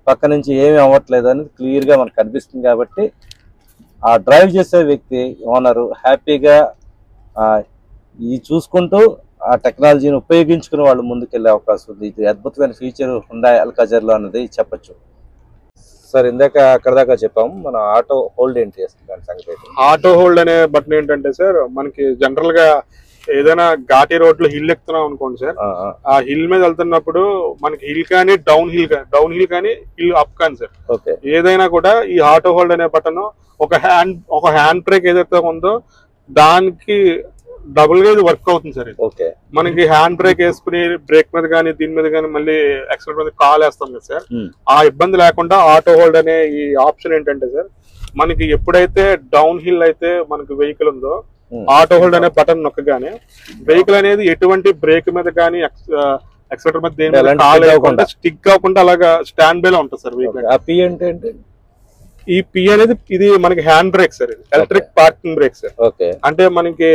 పక్క నుంచి ఏమీ అవ్వట్లేదు అనేది క్లియర్గా మనకు కనిపిస్తుంది. కాబట్టి ఆ డ్రైవ్ చేసే వ్యక్తి ఓనరు హ్యాపీగా ఇది చూసుకుంటూ ఆ టెక్నాలజీని ఉపయోగించుకుని వాళ్ళు ముందుకెళ్ళే అవకాశం ఉంది. ఇది అద్భుతమైన ఫీచర్ హుండాయ్ అల్కాజర్లో అన్నది చెప్పచ్చు సార్. ఇందాక అక్కడ దాకా చెప్పాము, మన ఆటో హోల్డ్ ఏంటి చేస్తుంది సంగతి. ఆటో హోల్డ్ అనే బటన్ ఏంటంటే సార్, మనకి జనరల్ గా ఏదైనా ఘాటీ రోడ్ లో హిల్ ఎక్కుతున్నాం అనుకోండి సార్, ఆ హిల్ మీద వెళ్తున్నప్పుడు మనకి హిల్ కానీ డౌన్ హిల్ కానీ హిల్ అప్ కానీ సార్, ఏదైనా కూడా ఈ ఆటో హోల్డ్ అనే బటన్ ఒక హ్యాండ్ బ్రేక్ ఏదైతే ఉందో దానికి డబుల్ గా ఇది వర్క్ అవుతుంది సార్. మనకి హ్యాండ్ బ్రేక్ వేసుకుని బ్రేక్ మీద కానీ దీని మీద కానీ మళ్ళీ యాక్సిడెంట్ మీద కాల్ వేస్తాం కదా సార్, ఆ ఇబ్బంది లేకుండా ఆటో హోల్డ్ అనే ఈ ఆప్షన్ ఏంటంటే సార్, మనకి ఎప్పుడైతే డౌన్ హిల్ అయితే మనకి వెహికల్ ఉందో ఆటో హోల్డ్ అనే బటన్ నొక్కగానే వెహికల్ అనేది ఎటువంటి బ్రేక్ మీద కానీ యాక్సిలేటర్ మీద దేని మీద కాల్ లేకుండా స్టిక్ కాకుండా అలాగా స్టాండ్ బై లో ఉంటుంది సార్ వెహికల్. ఈ పి అనేది ఇది మనకి హ్యాండ్ బ్రేక్ సార్, ఇది ఎలక్ట్రిక్ పార్కింగ్ బ్రేక్ సార్. అంటే మనకి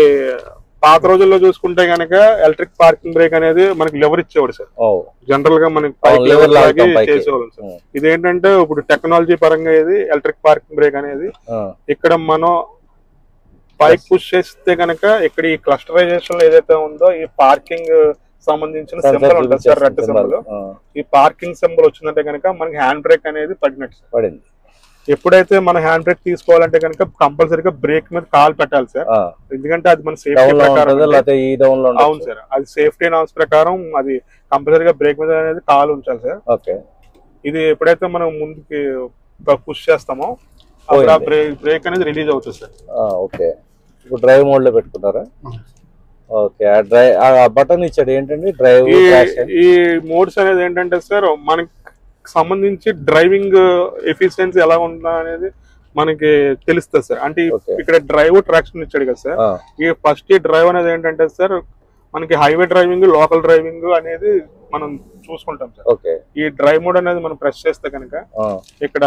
పాత రోజుల్లో చూసుకుంటే గనక ఎలక్ట్రిక్ పార్కింగ్ బ్రేక్ అనేది మనకి లెవర్ ఇచ్చేవాడు సార్, జనరల్ గా మనకి చేసేవాళ్ళం సార్. ఇదేంటంటే ఇప్పుడు టెక్నాలజీ పరంగా ఇది ఎలక్ట్రిక్ పార్కింగ్ బ్రేక్ అనేది ఇక్కడ మనం పైకి పుష్ చేస్తే కనుక ఇక్కడ ఈ క్లస్టరైజేషన్ ఏదైతే ఉందో ఈ పార్కింగ్ సంబంధించిన సింబల్ ఉంటుంది సార్, రెడ్ సింబల్. ఈ పార్కింగ్ సింబల్ వచ్చిందంటే కనుక మనకి హ్యాండ్ బ్రేక్ అనేది పడినట్టు పడింది. ఎప్పుడైతే మన హ్యాండ్ బ్రేక్ తీసుకోవాలంటే కనుక కంపల్సరీగా బ్రేక్ మీద కాల్ పెట్టాలి సార్, ఎందుకంటే అది మన సేఫ్టీ ప్రకారం. అవును సార్, అది సేఫ్టీ నామ్స్ ప్రకారం అది కంపల్సరీగా బ్రేక్ మీద అనేది కాల్ ఉంచాలి సార్. ఇది ఎప్పుడైతే మనం ముందుకి పుష్ చేస్తామో అప్పుడు ఆ బ్రేక్ అనేది రిలీజ్ అవుతుంది సార్. ఓకే, ఇప్పుడు డ్రైవ్ మోడ్ లో పెట్టుకున్నారా? ఓకే, ఆ బటన్ ఇచ్చాడు ఏంటంటే డ్రైవ్. ఈ మోడ్స్ అనేది ఏంటంటే సార్ మనకి సంబంధించి డ్రైవింగ్ ఎఫిషియన్సీ ఎలా ఉందా అనేది మనకి తెలుస్తుంది సార్. అంటే ఇక్కడ డ్రైవ్ ట్రాక్షన్ ఇచ్చాడు కదా సార్, ఈ ఫస్ట్ డ్రైవ్ అనేది ఏంటంటే సార్ మనకి హైవే డ్రైవింగ్ లోకల్ డ్రైవింగ్ అనేది మనం చూసుకుంటాం సార్. ఈ డ్రైవ్ మోడ్ అనేది మనం ప్రెస్ చేస్తే కనుక ఇక్కడ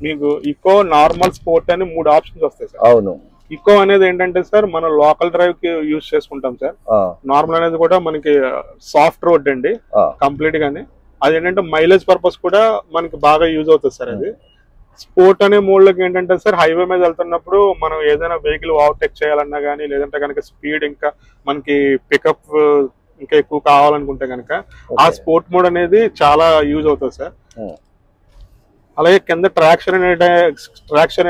మీకు ఈకో నార్మల్ స్పోర్ట్ అని 3 ఆప్షన్స్ వస్తాయి సార్. అవును, ఈకో అనేది ఏంటంటే సార్ మనం లోకల్ డ్రైవ్ కి యూజ్ చేసుకుంటాం సార్. నార్మల్ అనేది కూడా మనకి సాఫ్ట్ రోడ్ అండి కంప్లీట్ గానే, అది ఏంటంటే మైలేజ్ పర్పస్ కూడా మనకి బాగా యూజ్ అవుతుంది సార్. అది స్పోర్ట్ అనే మోడ్లోకి ఏంటంటే సార్ హైవే మీద వెళ్తున్నప్పుడు మనం ఏదైనా వెహికల్ ఓవర్టేక్ చేయాలన్నా కానీ, లేదంటే కనుక స్పీడ్ ఇంకా మనకి పికప్ ఇంకా ఎక్కువ కావాలనుకుంటే కనుక ఆ స్పోర్ట్ మోడ్ అనేది చాలా యూజ్ అవుతుంది సార్. అలాగే కింద ట్రాక్షన్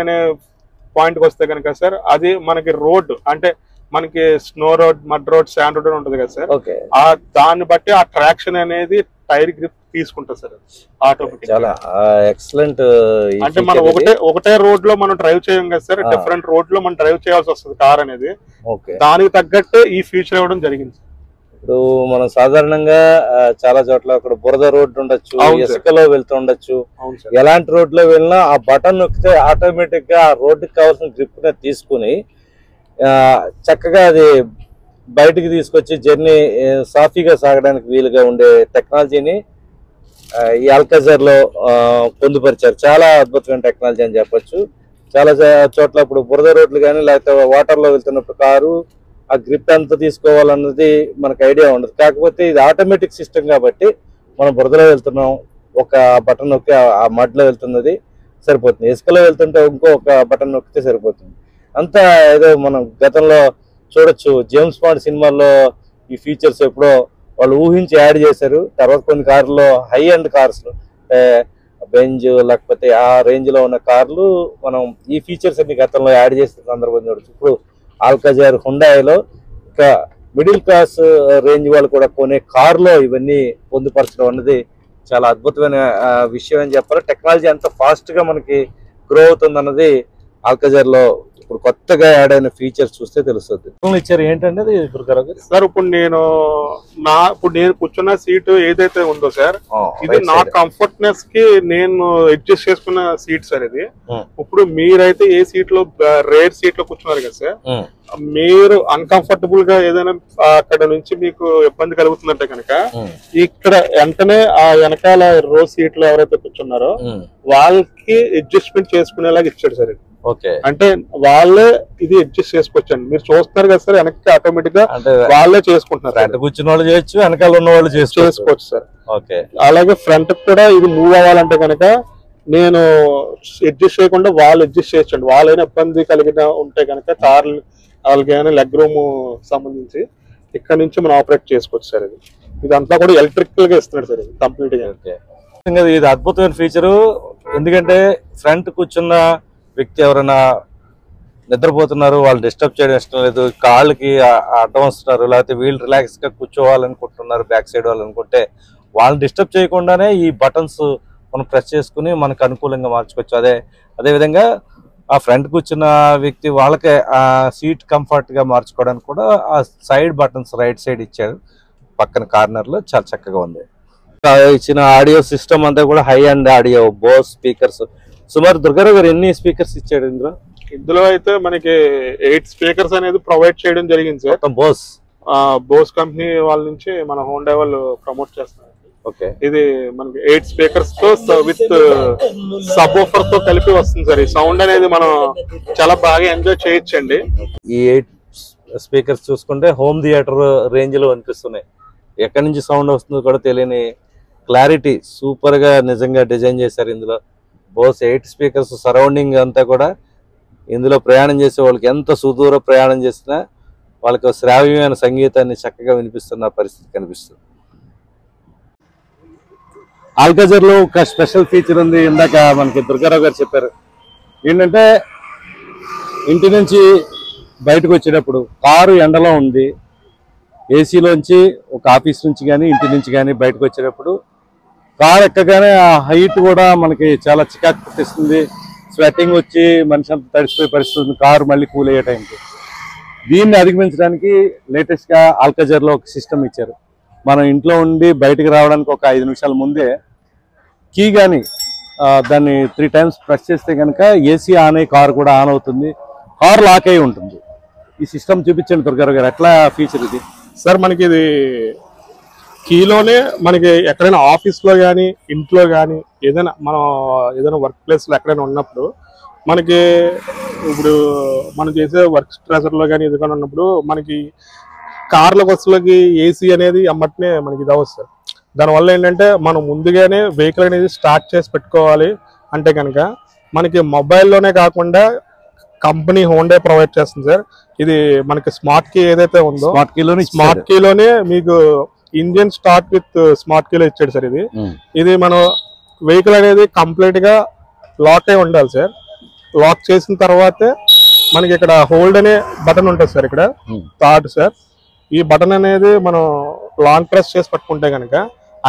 అనే పాయింట్కి వస్తే కనుక సార్, అది మనకి రోడ్ అంటే మనకి snow road, mud road, sand road ఉంటుంది కదా సార్, దాన్ని బట్టి ఆ ట్రాక్షన్ అనేది టైర్ గ్రిప్ తీసుకుంటుంది సార్ ఆటోమేటిక్. చాలా ఎక్సలెంట్. అంటే మనం ఒకటే రోడ్ లో మనం డ్రైవ్ చేయం కదా సార్, డిఫరెంట్ రోడ్ లో మనం డ్రైవ్ చేయాల్సి వస్తుంది కార్ అనేది. దానికి తగ్గట్టు ఈ ఫీచర్ ఇవ్వడం జరిగింది. ఇప్పుడు మనం సాధారణంగా చాలా చోట్ల అక్కడ బురద రోడ్డు ఉండొచ్చు, ఇసుకలో వెళ్తుండొచ్చు. ఎలాంటి రోడ్ లో వెళ్ళినా ఆ బటన్ నొక్కితే ఆటోమేటిక్ గా ఆ రోడ్డుకి కావాల్సిన గ్రిప్ ని తీసుకుని చక్కగా అది బయటికి తీసుకొచ్చి జర్నీ సాఫీగా సాగడానికి వీలుగా ఉండే టెక్నాలజీని ఈ ఆల్కాజర్ లో పొందుపరిచారు. చాలా అద్భుతమైన టెక్నాలజీ అని చెప్పొచ్చు. చాలా చోట్ల ఇప్పుడు బురద రోడ్లు కానీ లేకపోతే వాటర్ లో వెళ్తున్నప్పుడు కారు ఆ గ్రిప్ ఎంత తీసుకోవాలన్నది మనకు ఐడియా ఉండదు. కాకపోతే ఇది ఆటోమేటిక్ సిస్టమ్ కాబట్టి మనం బురదలో వెళ్తున్నాం, ఒక బటన్ నొక్కి ఆ మడ్లో వెళ్తున్నది సరిపోతుంది. ఇసుకలో వెళ్తుంటే ఇంకొక బటన్ నొక్కితే సరిపోతుంది. అంతా ఏదో మనం గతంలో చూడొచ్చు, జేమ్స్ బాండ్ సినిమాల్లో ఈ ఫీచర్స్ ఎప్పుడో వాళ్ళు ఊహించి యాడ్ చేశారు. తర్వాత కొన్ని కార్లు హై అండ్ కార్స్ బెంజ్ లేకపోతే ఆ రేంజ్ లో ఉన్న కార్లు మనం ఈ ఫీచర్స్ అన్ని గతంలో యాడ్ చేసిన సందర్భం చూడొచ్చు. ఇప్పుడు ఆల్కాజర్ హుండాయిలో ఇంకా మిడిల్ క్లాస్ రేంజ్ వాళ్ళు కూడా కొనే కార్లో ఇవన్నీ పొందుపరచడం అన్నది చాలా అద్భుతమైన విషయం అని చెప్పాలి. టెక్నాలజీ ఎంత ఫాస్ట్ గా మనకి గ్రో అవుతుంది అన్నది ఆల్కాజర్ లో ఇప్పుడు కొత్తగా యాడ్ అయిన ఫీచర్స్ చూస్తే తెలుస్తుంది. ఇచ్చారు ఏంటంటే సార్, ఇప్పుడు నేను కూర్చున్న సీటు ఏదైతే ఉందో సార్, ఇది నా కంఫర్ట్నెస్ కి నేను అడ్జస్ట్ చేసుకున్న సీట్ సార్ ఇది. ఇప్పుడు మీరైతే ఏ సీట్ లో రేర్ సీట్ లో కూర్చున్నారు కదా సార్, మీరు అన్కంఫర్టబుల్ గా ఏదైనా అక్కడ నుంచి మీకు ఇబ్బంది కలుగుతుందంటే కనుక ఇక్కడ వెంటనే ఆ వెనకాల రో సీట్ లో ఎవరైతే కూర్చున్నారో వాళ్ళకి అడ్జస్ట్మెంట్ చేసుకునేలాగా ఇచ్చాడు సార్ ఇది. అంటే వాళ్ళే ఇది అడ్జస్ట్ చేసుకోవచ్చండి. మీరు చూస్తున్నారు కదా సార్, వెనక్కి ఆటోమేటిక్ గా వాళ్ళే చేసుకుంటున్నారు. కూర్చున్న వాళ్ళు చేయొచ్చు, వెనకాల ఉన్న వాళ్ళు చేసుకోవచ్చు సార్. అలాగే ఫ్రంట్ కూడా ఇది మూవ్ అవ్వాలంటే కనుక నేను అడ్జస్ట్ చేయకుండా వాళ్ళు అడ్జస్ట్ చేయొచ్చండి. వాళ్ళైనా ఇబ్బంది కలిగిన ఉంటే కనుక కార్లు వాళ్ళకైనా లెగ్ రూమ్ సంబంధించి ఇక్కడ నుంచి మనం ఆపరేట్ చేసుకోవచ్చు సార్. ఇదంతా కూడా ఎలక్ట్రికల్ గా ఇస్తున్నాడు సార్ ఇది కంప్లీట్ గా. ఇది అద్భుతమైన ఫీచరు. ఎందుకంటే ఫ్రంట్ కూర్చున్న వ్యక్తి ఎవరైనా నిద్రపోతున్నారు, వాళ్ళు డిస్టర్బ్ చేయడం ఇష్టం లేదు, కాళ్ళకి అడ్డం వస్తున్నారు, లేకపోతే వీళ్ళు రిలాక్స్ గా కూర్చోవాలనుకుంటున్నారు బ్యాక్ సైడ్ వాళ్ళు అనుకుంటే వాళ్ళని డిస్టర్బ్ చేయకుండానే ఈ బటన్స్ మనం ప్రెస్ చేసుకుని మనకు అనుకూలంగా మార్చుకోవచ్చు. అదేవిధంగా ఆ ఫ్రంట్ కూర్చున్న వ్యక్తి వాళ్ళకి ఆ సీట్ కంఫర్ట్ గా మార్చుకోవడానికి కూడా ఆ సైడ్ బటన్స్ రైట్ సైడ్ ఇచ్చాడు పక్కన కార్నర్ లో. చాలా చక్కగా ఉంది. ఇచ్చిన ఆడియో సిస్టమ్ అంతా కూడా high and audio Bose speakers. సుమారు దుర్గారావు గారు ఎన్ని స్పీకర్స్ ఇచ్చాడు ఇందులో అయితే మనకి 8 స్పీకర్స్ అనేది ప్రొవైడ్ చేయడం జరిగింది సార్. బోస్ కంపెనీ వాళ్ళ నుంచి మన హోండా వాళ్ళు ప్రమోట్ చేస్తున్నారు. ఇది మనకి 8 స్పీకర్స్ తో విత్ సబ్ వూఫర్ తో కలిపి వస్తుంది సార్. ఈ సౌండ్ అనేది మనం చాలా బాగా ఎంజాయ్ చేయొచ్చండి. ఈ 8 స్పీకర్స్ చూసుకుంటే హోమ్ థియేటర్ రేంజ్ లో అనిపిస్తున్నాయి. ఎక్కడి నుంచి సౌండ్ వస్తుందో కూడా తెలియని క్లారిటీ సూపర్ గా నిజంగా డిజైన్ చేశారు. ఇందులో బోస్ 8 స్పీకర్స్ సరౌండింగ్ అంతా కూడా ఇందులో ప్రయాణం చేసే వాళ్ళకి ఎంత సుదూర ప్రయాణం చేసినా వాళ్ళకి శ్రావ్యమైన సంగీతాన్ని చక్కగా వినిపిస్తున్న పరిస్థితి కనిపిస్తుంది. ఆల్కాజర్ లో ఒక స్పెషల్ ఫీచర్ ఉంది. ఇందాక మనకి దుర్గారావు గారు చెప్పారు. ఏంటంటే ఇంటి నుంచి బయటకు వచ్చేటప్పుడు కారు ఎండలో ఉంది, ఏసీలోంచి ఒక ఆఫీస్ నుంచి కానీ ఇంటి నుంచి కానీ బయటకు వచ్చేటప్పుడు కార్ ఎక్కగానే ఆ హైట్ కూడా మనకి చాలా చికాకు పుట్టిస్తుంది. స్వెట్టింగ్ వచ్చి మనిషి అంతా తడిసిపోయే పరిస్థితి ఉంది కారు మళ్ళీ కూల్ అయ్యే టైంకి. దీన్ని అధిగమించడానికి లేటెస్ట్ గా ఆల్కాజర్ లో ఒక సిస్టమ్ ఇచ్చారు. మనం ఇంట్లో ఉండి బయటకు రావడానికి ఒక 5 నిమిషాల ముందే కీ కానీ దాన్ని 3 times ప్రెస్ చేస్తే కనుక ఏసీ ఆన్ అయ్యి కారు కూడా ఆన్ అవుతుంది, కారు లాక్ అయి ఉంటుంది. ఈ సిస్టమ్ చూపించండి దుర్గారావు గారు, ఎట్లా ఫీచర్ ఇది సార్? మనకి ఇది కీలోనే మనకి ఎక్కడైనా ఆఫీస్ లో కానీ ఇంట్లో కానీ ఏదైనా వర్క్ ప్లేస్ లో ఎక్కడైనా ఉన్నప్పుడు మనకి ఇప్పుడు మనం చేసే వర్క్ స్ట్రెసర్ లో కానీ ఏదైనా ఉన్నప్పుడు మనకి కార్ల బస్సులకి ఏసీ అనేది అమ్మటనే మనకి ఇది అవ్వదు సార్. దానివల్ల ఏంటంటే మనం ముందుగానే వెహికల్ అనేది స్టార్ట్ చేసి పెట్టుకోవాలి. అంటే కనుక మనకి మొబైల్లోనే కాకుండా కంపెనీ హోండా ప్రొవైడ్ చేస్తుంది సార్. ఇది మనకి స్మార్ట్ కీ ఏదైతే ఉందో స్మార్ట్ కీలోనే మీకు ఇంజిన్ స్టార్ట్ విత్ స్మార్ట్ కీలో ఇచ్చాడు సార్. ఇది మనం వెహికల్ అనేది కంప్లీట్ గా లాక్ అయి ఉండాలి సార్. లాక్ చేసిన తర్వాతే మనకి ఇక్కడ హోల్డ్ అనే బటన్ ఉంటుంది సార్. ఇక్కడ థర్డ్ సార్, ఈ బటన్ అనేది మనం లాంగ్ ప్రెస్ చేసి పట్టుకుంటే కనుక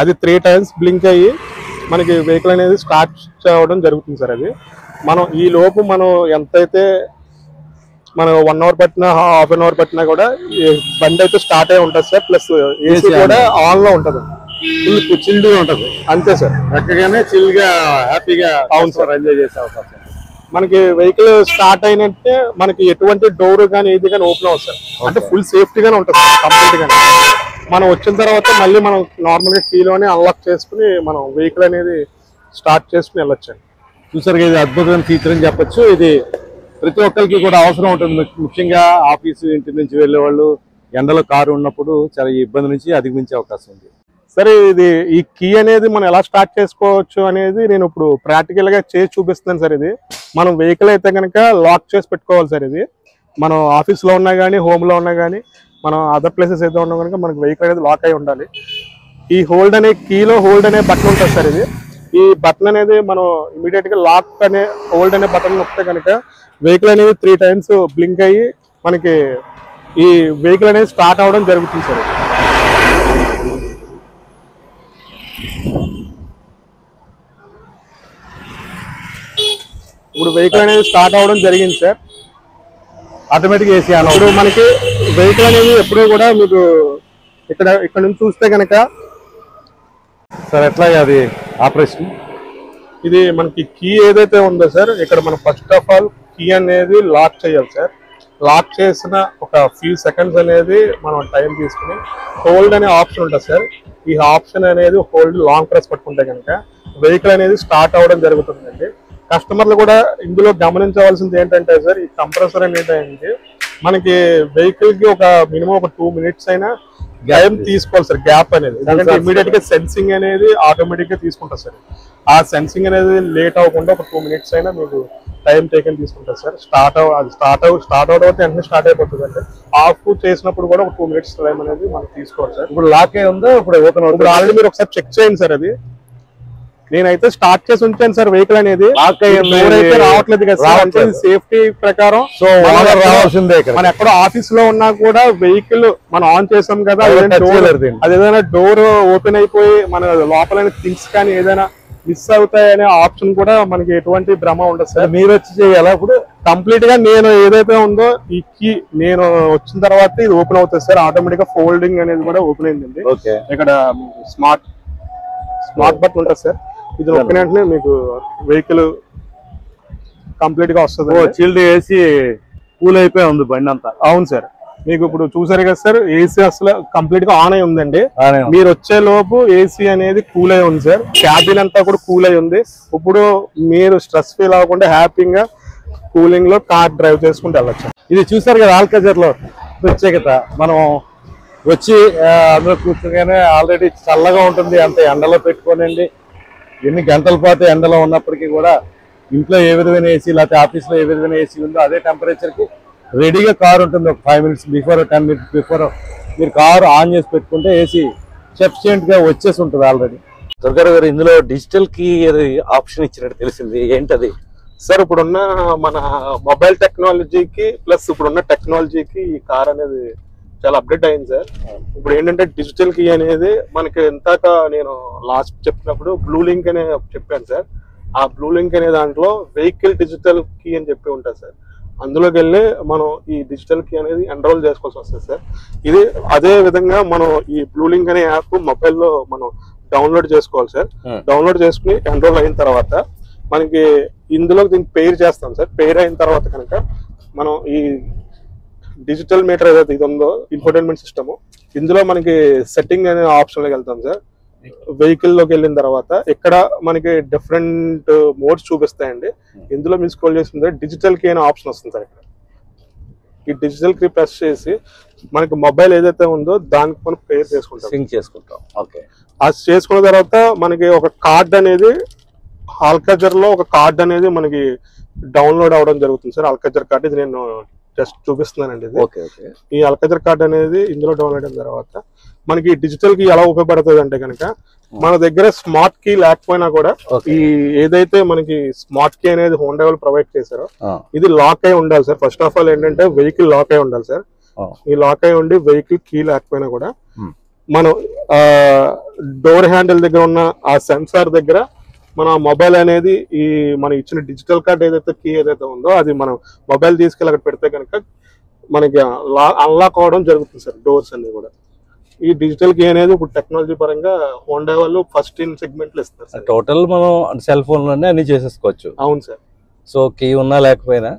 అది 3 times బ్లింక్ అయ్యి మనకి వెహికల్ అనేది స్టార్ట్ అవ్వడం జరుగుతుంది సార్. అది మనం ఈ లోపు మనం ఎంతైతే మనం 1 hour పట్టినా హాఫ్ అన్ అవర్ పట్టినా కూడా బండి అయితే స్టార్ట్ అయి ఉంటుంది సార్. ప్లస్ ఏసీ కూడా ఆన్ లో ఉంటుంది, ఫుల్ చిల్డ్గా ఉంటుంది. అంతే సార్, చక్కగానే చిల్ గా హ్యాపీగా అవును సార్ ఎంజాయ్ చేసే అవకాశం. మనకి వెహికల్ స్టార్ట్ అయినట్టే మనకి ఎటువంటి డోర్ కానీ ఏది కానీ ఓపెన్ అవుతుంది సార్. అంటే ఫుల్ సేఫ్టీగానే ఉంటుంది కంప్లీట్ గా. మనం వచ్చిన తర్వాత మళ్ళీ మనం నార్మల్ గా కీలోనే అన్లాక్ చేసుకుని మనం వెహికల్ అనేది స్టార్ట్ చేసుకుని వెళ్ళొచ్చు. చూసారు, ఇది అద్భుతమైన ఫీచర్ అని చెప్పొచ్చు. ఇది ప్రతి ఒక్కరికి కూడా అవసరం ఉంటుంది. ముఖ్యంగా ఆఫీసు ఇంటి నుంచి వెళ్ళే వాళ్ళు ఎండలో కారు ఉన్నప్పుడు చాలా ఇబ్బంది నుంచి అధిగమించే అవకాశం ఉంది. సరే, ఇది ఈ కీ అనేది మనం ఎలా స్టార్ట్ చేసుకోవచ్చు అనేది నేను ఇప్పుడు ప్రాక్టికల్ గా చేసి చూపిస్తున్నాను సార్. ఇది మనం వెహికల్ అయితే కనుక లాక్ చేసి పెట్టుకోవాలి సార్. ఇది మనం ఆఫీస్ లో ఉన్నా కానీ హోమ్ లో ఉన్నా కానీ మనం అదర్ ప్లేసెస్ అయితే ఉన్నా కనుక మనకి వెహికల్ అనేది లాక్ అయి ఉండాలి. ఈ హోల్డ్ అనే కీలో హోల్డ్ అనే బటన్ ఉంటుంది సార్. ఇది ఈ బటన్ అనేది మనం ఇమీడియట్ గా లాక్ అనే హోల్డ్ అనే బటన్ నొక్కితే కనుక వెహికల్ అనేది 3 times బ్లింక్ అయ్యి మనకి ఈ వెహికల్ అనేది స్టార్ట్ అవ్వడం జరుగుతుంది సార్. ఇప్పుడు వెహికల్ అనేది స్టార్ట్ అవ్వడం జరిగింది సార్. Automatic AC on. ఇప్పుడు మనకి వెహికల్ అనేది ఎప్పుడూ కూడా మీకు ఇక్కడ నుంచి చూస్తే కనుక సార్ ఎట్లా అది ఆపరేషన్, ఇది మనకి కీ ఏదైతే ఉందో సార్, ఇక్కడ మనం ఫస్ట్ ఆఫ్ ఆల్ కీ అనేది లాక్ చేయాలి సార్. లాక్ చేసిన ఒక ఫ్యూ సెకండ్స్ అనేది మనం టైం తీసుకుని హోల్డ్ అనే ఆప్షన్ ఉంటుంది సార్. ఈ ఆప్షన్ అనేది హోల్డ్ లాంగ్ ప్రెస్ పట్టుకుంటే కనుక వెహికల్ అనేది స్టార్ట్ అవ్వడం జరుగుతుందండి. కస్టమర్లు కూడా ఇందులో గమనించవలసింది ఏంటంటే సార్, ఈ కంప్రెసర్ అనేది మనకి వెహికల్ కి ఒక మినిమం ఒక 2 minutes అయినా టైం తీసుకోవాలి సార్, గ్యాప్ అనేది. ఎందుకంటే ఇమీడియట్ గా సెన్సింగ్ అనేది ఆటోమేటిక్ గా తీసుకుంటుంది సార్. ఆ సెన్సింగ్ అనేది లేట్ అవ్వకుండా ఒక 2 minutes అయినా మీకు టైం టేకన్ తీసుకుంటుంది సార్. స్టార్ట్ అవడం వెంటనే స్టార్ట్ అయిపోతుంది అంటే ఆఫ్ చేసినప్పుడు కూడా ఒక 2 minutes టైం అనేది మనం తీసుకోవాలి సార్. ఇప్పుడు లాక్ అయి ఉందో ఇప్పుడు ఓపెన్ అవుతుంది. ఇప్పుడు ఆల్రెడీ మీరు ఒకసారి చెక్ చేయండి సార్. అది నేనైతే స్టార్ట్ చేసి ఉంచాను సార్. వెహికల్ అనేది అయితే రావట్లేదు కదా సార్. సేఫ్టీ ప్రకారం సో రావాల్సిందే. మనం ఎక్కడో ఆఫీస్ లో ఉన్నా కూడా వెహికల్ మనం ఆన్ చేసాం కదా, అది ఏదైనా డోర్ ఓపెన్ అయిపోయి మన లోపల థింగ్స్ కానీ ఏదైనా మిస్ అవుతాయనే ఆప్షన్ కూడా మనకి ఎటువంటి భ్రమ ఉండదు సార్. మీరు వచ్చి చేయాలా? ఇప్పుడు కంప్లీట్ గా నేను ఏదైతే ఉందో ఈ కీ నేను వచ్చిన తర్వాత ఇది ఓపెన్ అవుతుంది సార్. ఆటోమేటిక్ గా ఫోల్డింగ్ అనేది కూడా ఓపెన్ అయిందండి. ఇక్కడ స్మార్ట్ బటన్ ఉంటుంది సార్. ఇది నొక్కిన వెంటనే మీకు వెహికల్ కంప్లీట్ గా వస్తుంది. చిల్డ్ ఏసీ కూల్ అయిపోయి ఉంది బండి అంతా. అవును సార్, మీకు ఇప్పుడు చూసారు కదా సార్, ఏసీ అసలు కంప్లీట్ గా ఆన్ అయి ఉందండి. మీరు వచ్చే లోపు ఏసీ అనేది కూల్ అయి ఉంది సార్. క్యాబిన్ అంతా కూడా కూల్ అయి ఉంది. ఇప్పుడు మీరు స్ట్రెస్ ఫీల్ అవ్వకుండా హ్యాపీగా కూలింగ్ లో కార్ డ్రైవ్ చేసుకుంటూ వెళ్ళొచ్చు. ఇది చూసారు కదా ఆల్కాజర్ లో ప్రత్యేకత. మనం వచ్చి అందులో కూర్చోగానే ఆల్రెడీ చల్లగా ఉంటుంది. అంత ఎండలో పెట్టుకోనండి, ఎన్ని గంటల పాటు ఎండలో ఉన్నప్పటికీ కూడా ఇంట్లో ఏ విధమైన ఏసీ లేకపోతే ఆఫీస్లో ఏ విధమైన ఏసీ ఉందో అదే టెంపరేచర్కి రెడీగా కార్ ఉంటుంది. ఒక 5 minutes బిఫోర్ 10 minutes బిఫోర్ మీరు కారు ఆన్ చేసి పెట్టుకుంటే ఏసీ సఫిషియెంట్గా వచ్చేసి ఉంటుంది ఆల్రెడీ. దుర్గారావు గారు, ఇందులో డిజిటల్ కీ ఆప్షన్ ఇచ్చినట్టు తెలిసింది, ఏంటది సార్? ఇప్పుడున్న మన మొబైల్ టెక్నాలజీకి ప్లస్ ఇప్పుడున్న టెక్నాలజీకి ఈ కార్ అనేది చాలా అప్డేట్ అయింది సార్. ఇప్పుడు ఏంటంటే డిజిటల్ కీ అనేది మనకి ఇంతాక నేను లాస్ట్ చెప్పినప్పుడు బ్లూ లింక్ అనే చెప్పాను సార్. ఆ బ్లూ లింక్ అనే దాంట్లో వెహికల్ డిజిటల్ కీ అని చెప్పి ఉంటుంది సార్. అందులోకి వెళ్ళి మనం ఈ డిజిటల్ కీ అనేది ఎన్రోల్ చేసుకోవాల్సి వస్తుంది సార్. ఇది అదే విధంగా మనం ఈ బ్లూ లింక్ అనే యాప్ మొబైల్లో మనం డౌన్లోడ్ చేసుకోవాలి సార్. డౌన్లోడ్ చేసుకుని ఎన్రోల్ అయిన తర్వాత మనకి ఇందులో దీనికి పేర్ చేస్తాం సార్. పేర్ అయిన తర్వాత కనుక మనం ఈ డిజిటల్ మీటర్ ఏదైతే ఇది ఉందో ఇన్ఫోటైన్మెంట్ సిస్టమ్, ఇందులో మనకి సెట్టింగ్ అనే ఆప్షన్ లోకి వెళ్తాం సార్. వెహికల్ లోకి వెళ్ళిన తర్వాత ఇక్కడ మనకి డిఫరెంట్ మోడ్స్ చూపిస్తాయండి. ఇందులో మీరు స్క్రోల్ చేసిన డిజిటల్ కీ అనే ఆప్షన్ వస్తుంది సార్. ఇక్కడ ఈ డిజిటల్ కీ ప్రెస్ చేసి మనకి మొబైల్ ఏదైతే ఉందో దానికి మనం పేర్ చేసుకుంటాం, సింక్ చేసుకుంటాం. ఓకే, అది చేసుకున్న తర్వాత మనకి ఒక కార్డ్ అనేది ఆల్కాజర్ లో ఒక కార్డ్ అనేది మనకి డౌన్లోడ్ అవడం జరుగుతుంది సార్. ఆల్కాజర్ కార్డ్ ఇది నేను జస్ట్ చూపిస్తున్నానండి. ఈ ఆల్కాజర్ కార్డ్ అనేది ఇందులో డౌన్లోడ్ అయిన తర్వాత మనకి డిజిటల్ కి ఎలా ఉపయోగపడుతుంది అంటే కనుక మన దగ్గర స్మార్ట్ కీ లేకపోయినా కూడా ఈ ఏదైతే మనకి స్మార్ట్ కీ అనేది హోండా వాళ్ళు ప్రొవైడ్ చేశారో ఇది లాక్ అయి ఉండాలి సార్. ఫస్ట్ ఆఫ్ ఆల్ ఏంటంటే వెహికల్ లాక్ అయి ఉండాలి సార్. ఈ లాక్ అయి ఉండి వెహికల్ కీ లేకపోయినా కూడా మనం డోర్ హ్యాండిల్ దగ్గర ఉన్న ఆ సెన్సార్ దగ్గర మన మొబైల్ అనేది ఈ మనం ఇచ్చిన డిజిటల్ కార్డ్ ఏదైతే కీ ఏదైతే ఉందో అది మనం మొబైల్ తీసుకెళ్ళి అక్కడ పెడితే కనుక మనకి అన్లాక్ అవడం జరుగుతుంది సార్ డోర్స్ అన్ని కూడా. ఈ డిజిటల్ కీ అనేది ఇప్పుడు టెక్నాలజీ పరంగా హోండా వాళ్ళు ఫస్ట్ ఇన్ సెగ్మెంట్ లో ఇస్తారు సార్. టోటల్ మనం సెల్ ఫోన్ లోనే అన్ని చేసేసుకోవచ్చు. అవును సార్. సో కీ ఉన్నా లేకపోయినా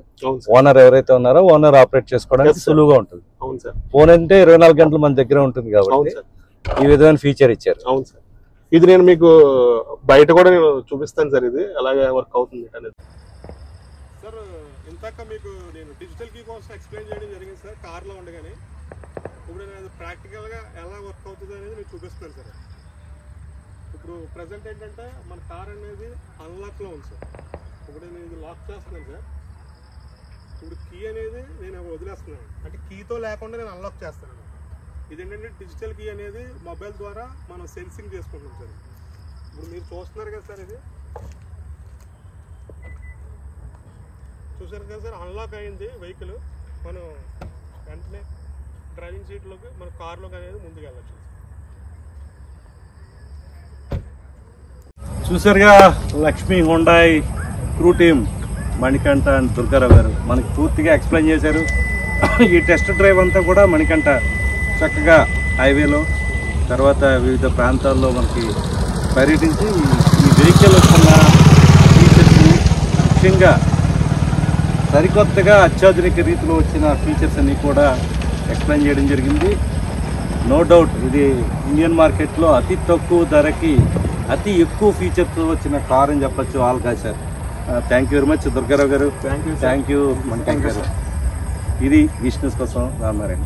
ఓనర్ ఎవరైతే ఉన్నారో ఓనర్ ఆపరేట్ చేసుకోవడానికి సులువుగా ఉంటుంది. అవును సార్. ఫోన్ అంటే 24 గంటలు మన దగ్గర ఉంటుంది కాబట్టి ఈ విధమైన ఫీచర్ ఇచ్చారు. అవును సార్. ఇది నేను మీకు బయట కూడా నేను చూపిస్తాను సార్ ఇది అలాగే వర్క్ అవుతుంది అనేది. సార్ ఇందాక మీకు నేను డిజిటల్ కీ కోసం ఎక్స్ప్లెయిన్ చేయడం జరిగింది సార్ కార్లో ఉండగానే. ఇప్పుడు నేను ప్రాక్టికల్గా ఎలా వర్క్ అవుతుంది అనేది నేను చూపిస్తాను సార్. ఇప్పుడు ప్రజెంట్ ఏంటంటే మన కార్ అనేది అన్లాక్లో ఉంది సార్. ఇప్పుడు నేను ఇది లాక్ చేస్తున్నాను సార్. ఇప్పుడు కీ అనేది నేను వదిలేస్తున్నాను అంటే కీతో లేకుండా నేను అన్లాక్ చేస్తాను. ఇదేంటంటే డిజిటల్ కీ అనేది మొబైల్ ద్వారా మనం సెన్సింగ్ చేసుకుంటాం సార్. ఇప్పుడు మీరు చూస్తున్నారు కదా సార్, ఇది చూసారు కదా సార్, అన్లాక్ అయింది వెహికల్. మనం వెంటనే డ్రైవింగ్ సీట్లోకి మన కార్లోకి అనేది ముందుకు వెళ్ళచ్చు. చూసారుగా Lakshmi Hyundai crew team Manikanta and Durgarao గారు మనకి పూర్తిగా ఎక్స్ప్లెయిన్ చేశారు. ఈ టెస్ట్ డ్రైవ్ అంతా కూడా మణికంఠ చక్కగా హైవేలో తర్వాత వివిధ ప్రాంతాల్లో మనకి పర్యటించి ఈ వెహికల్ వస్తున్న ఫీచర్స్ని ముఖ్యంగా సరికొత్తగా అత్యాధునిక రీతిలో వచ్చిన ఫీచర్స్ అన్ని కూడా ఎక్స్ప్లెయిన్ చేయడం జరిగింది. నో డౌట్ ఇది ఇండియన్ మార్కెట్లో అతి తక్కువ ధరకి అతి ఎక్కువ ఫీచర్స్తో వచ్చిన కార్ అని చెప్పచ్చు Alcazar. Thank you very much Durgarao గారు. థ్యాంక్ యూ మణికంఠ గారు. ఇది బిజినెస్ కోసం రామారాయణ.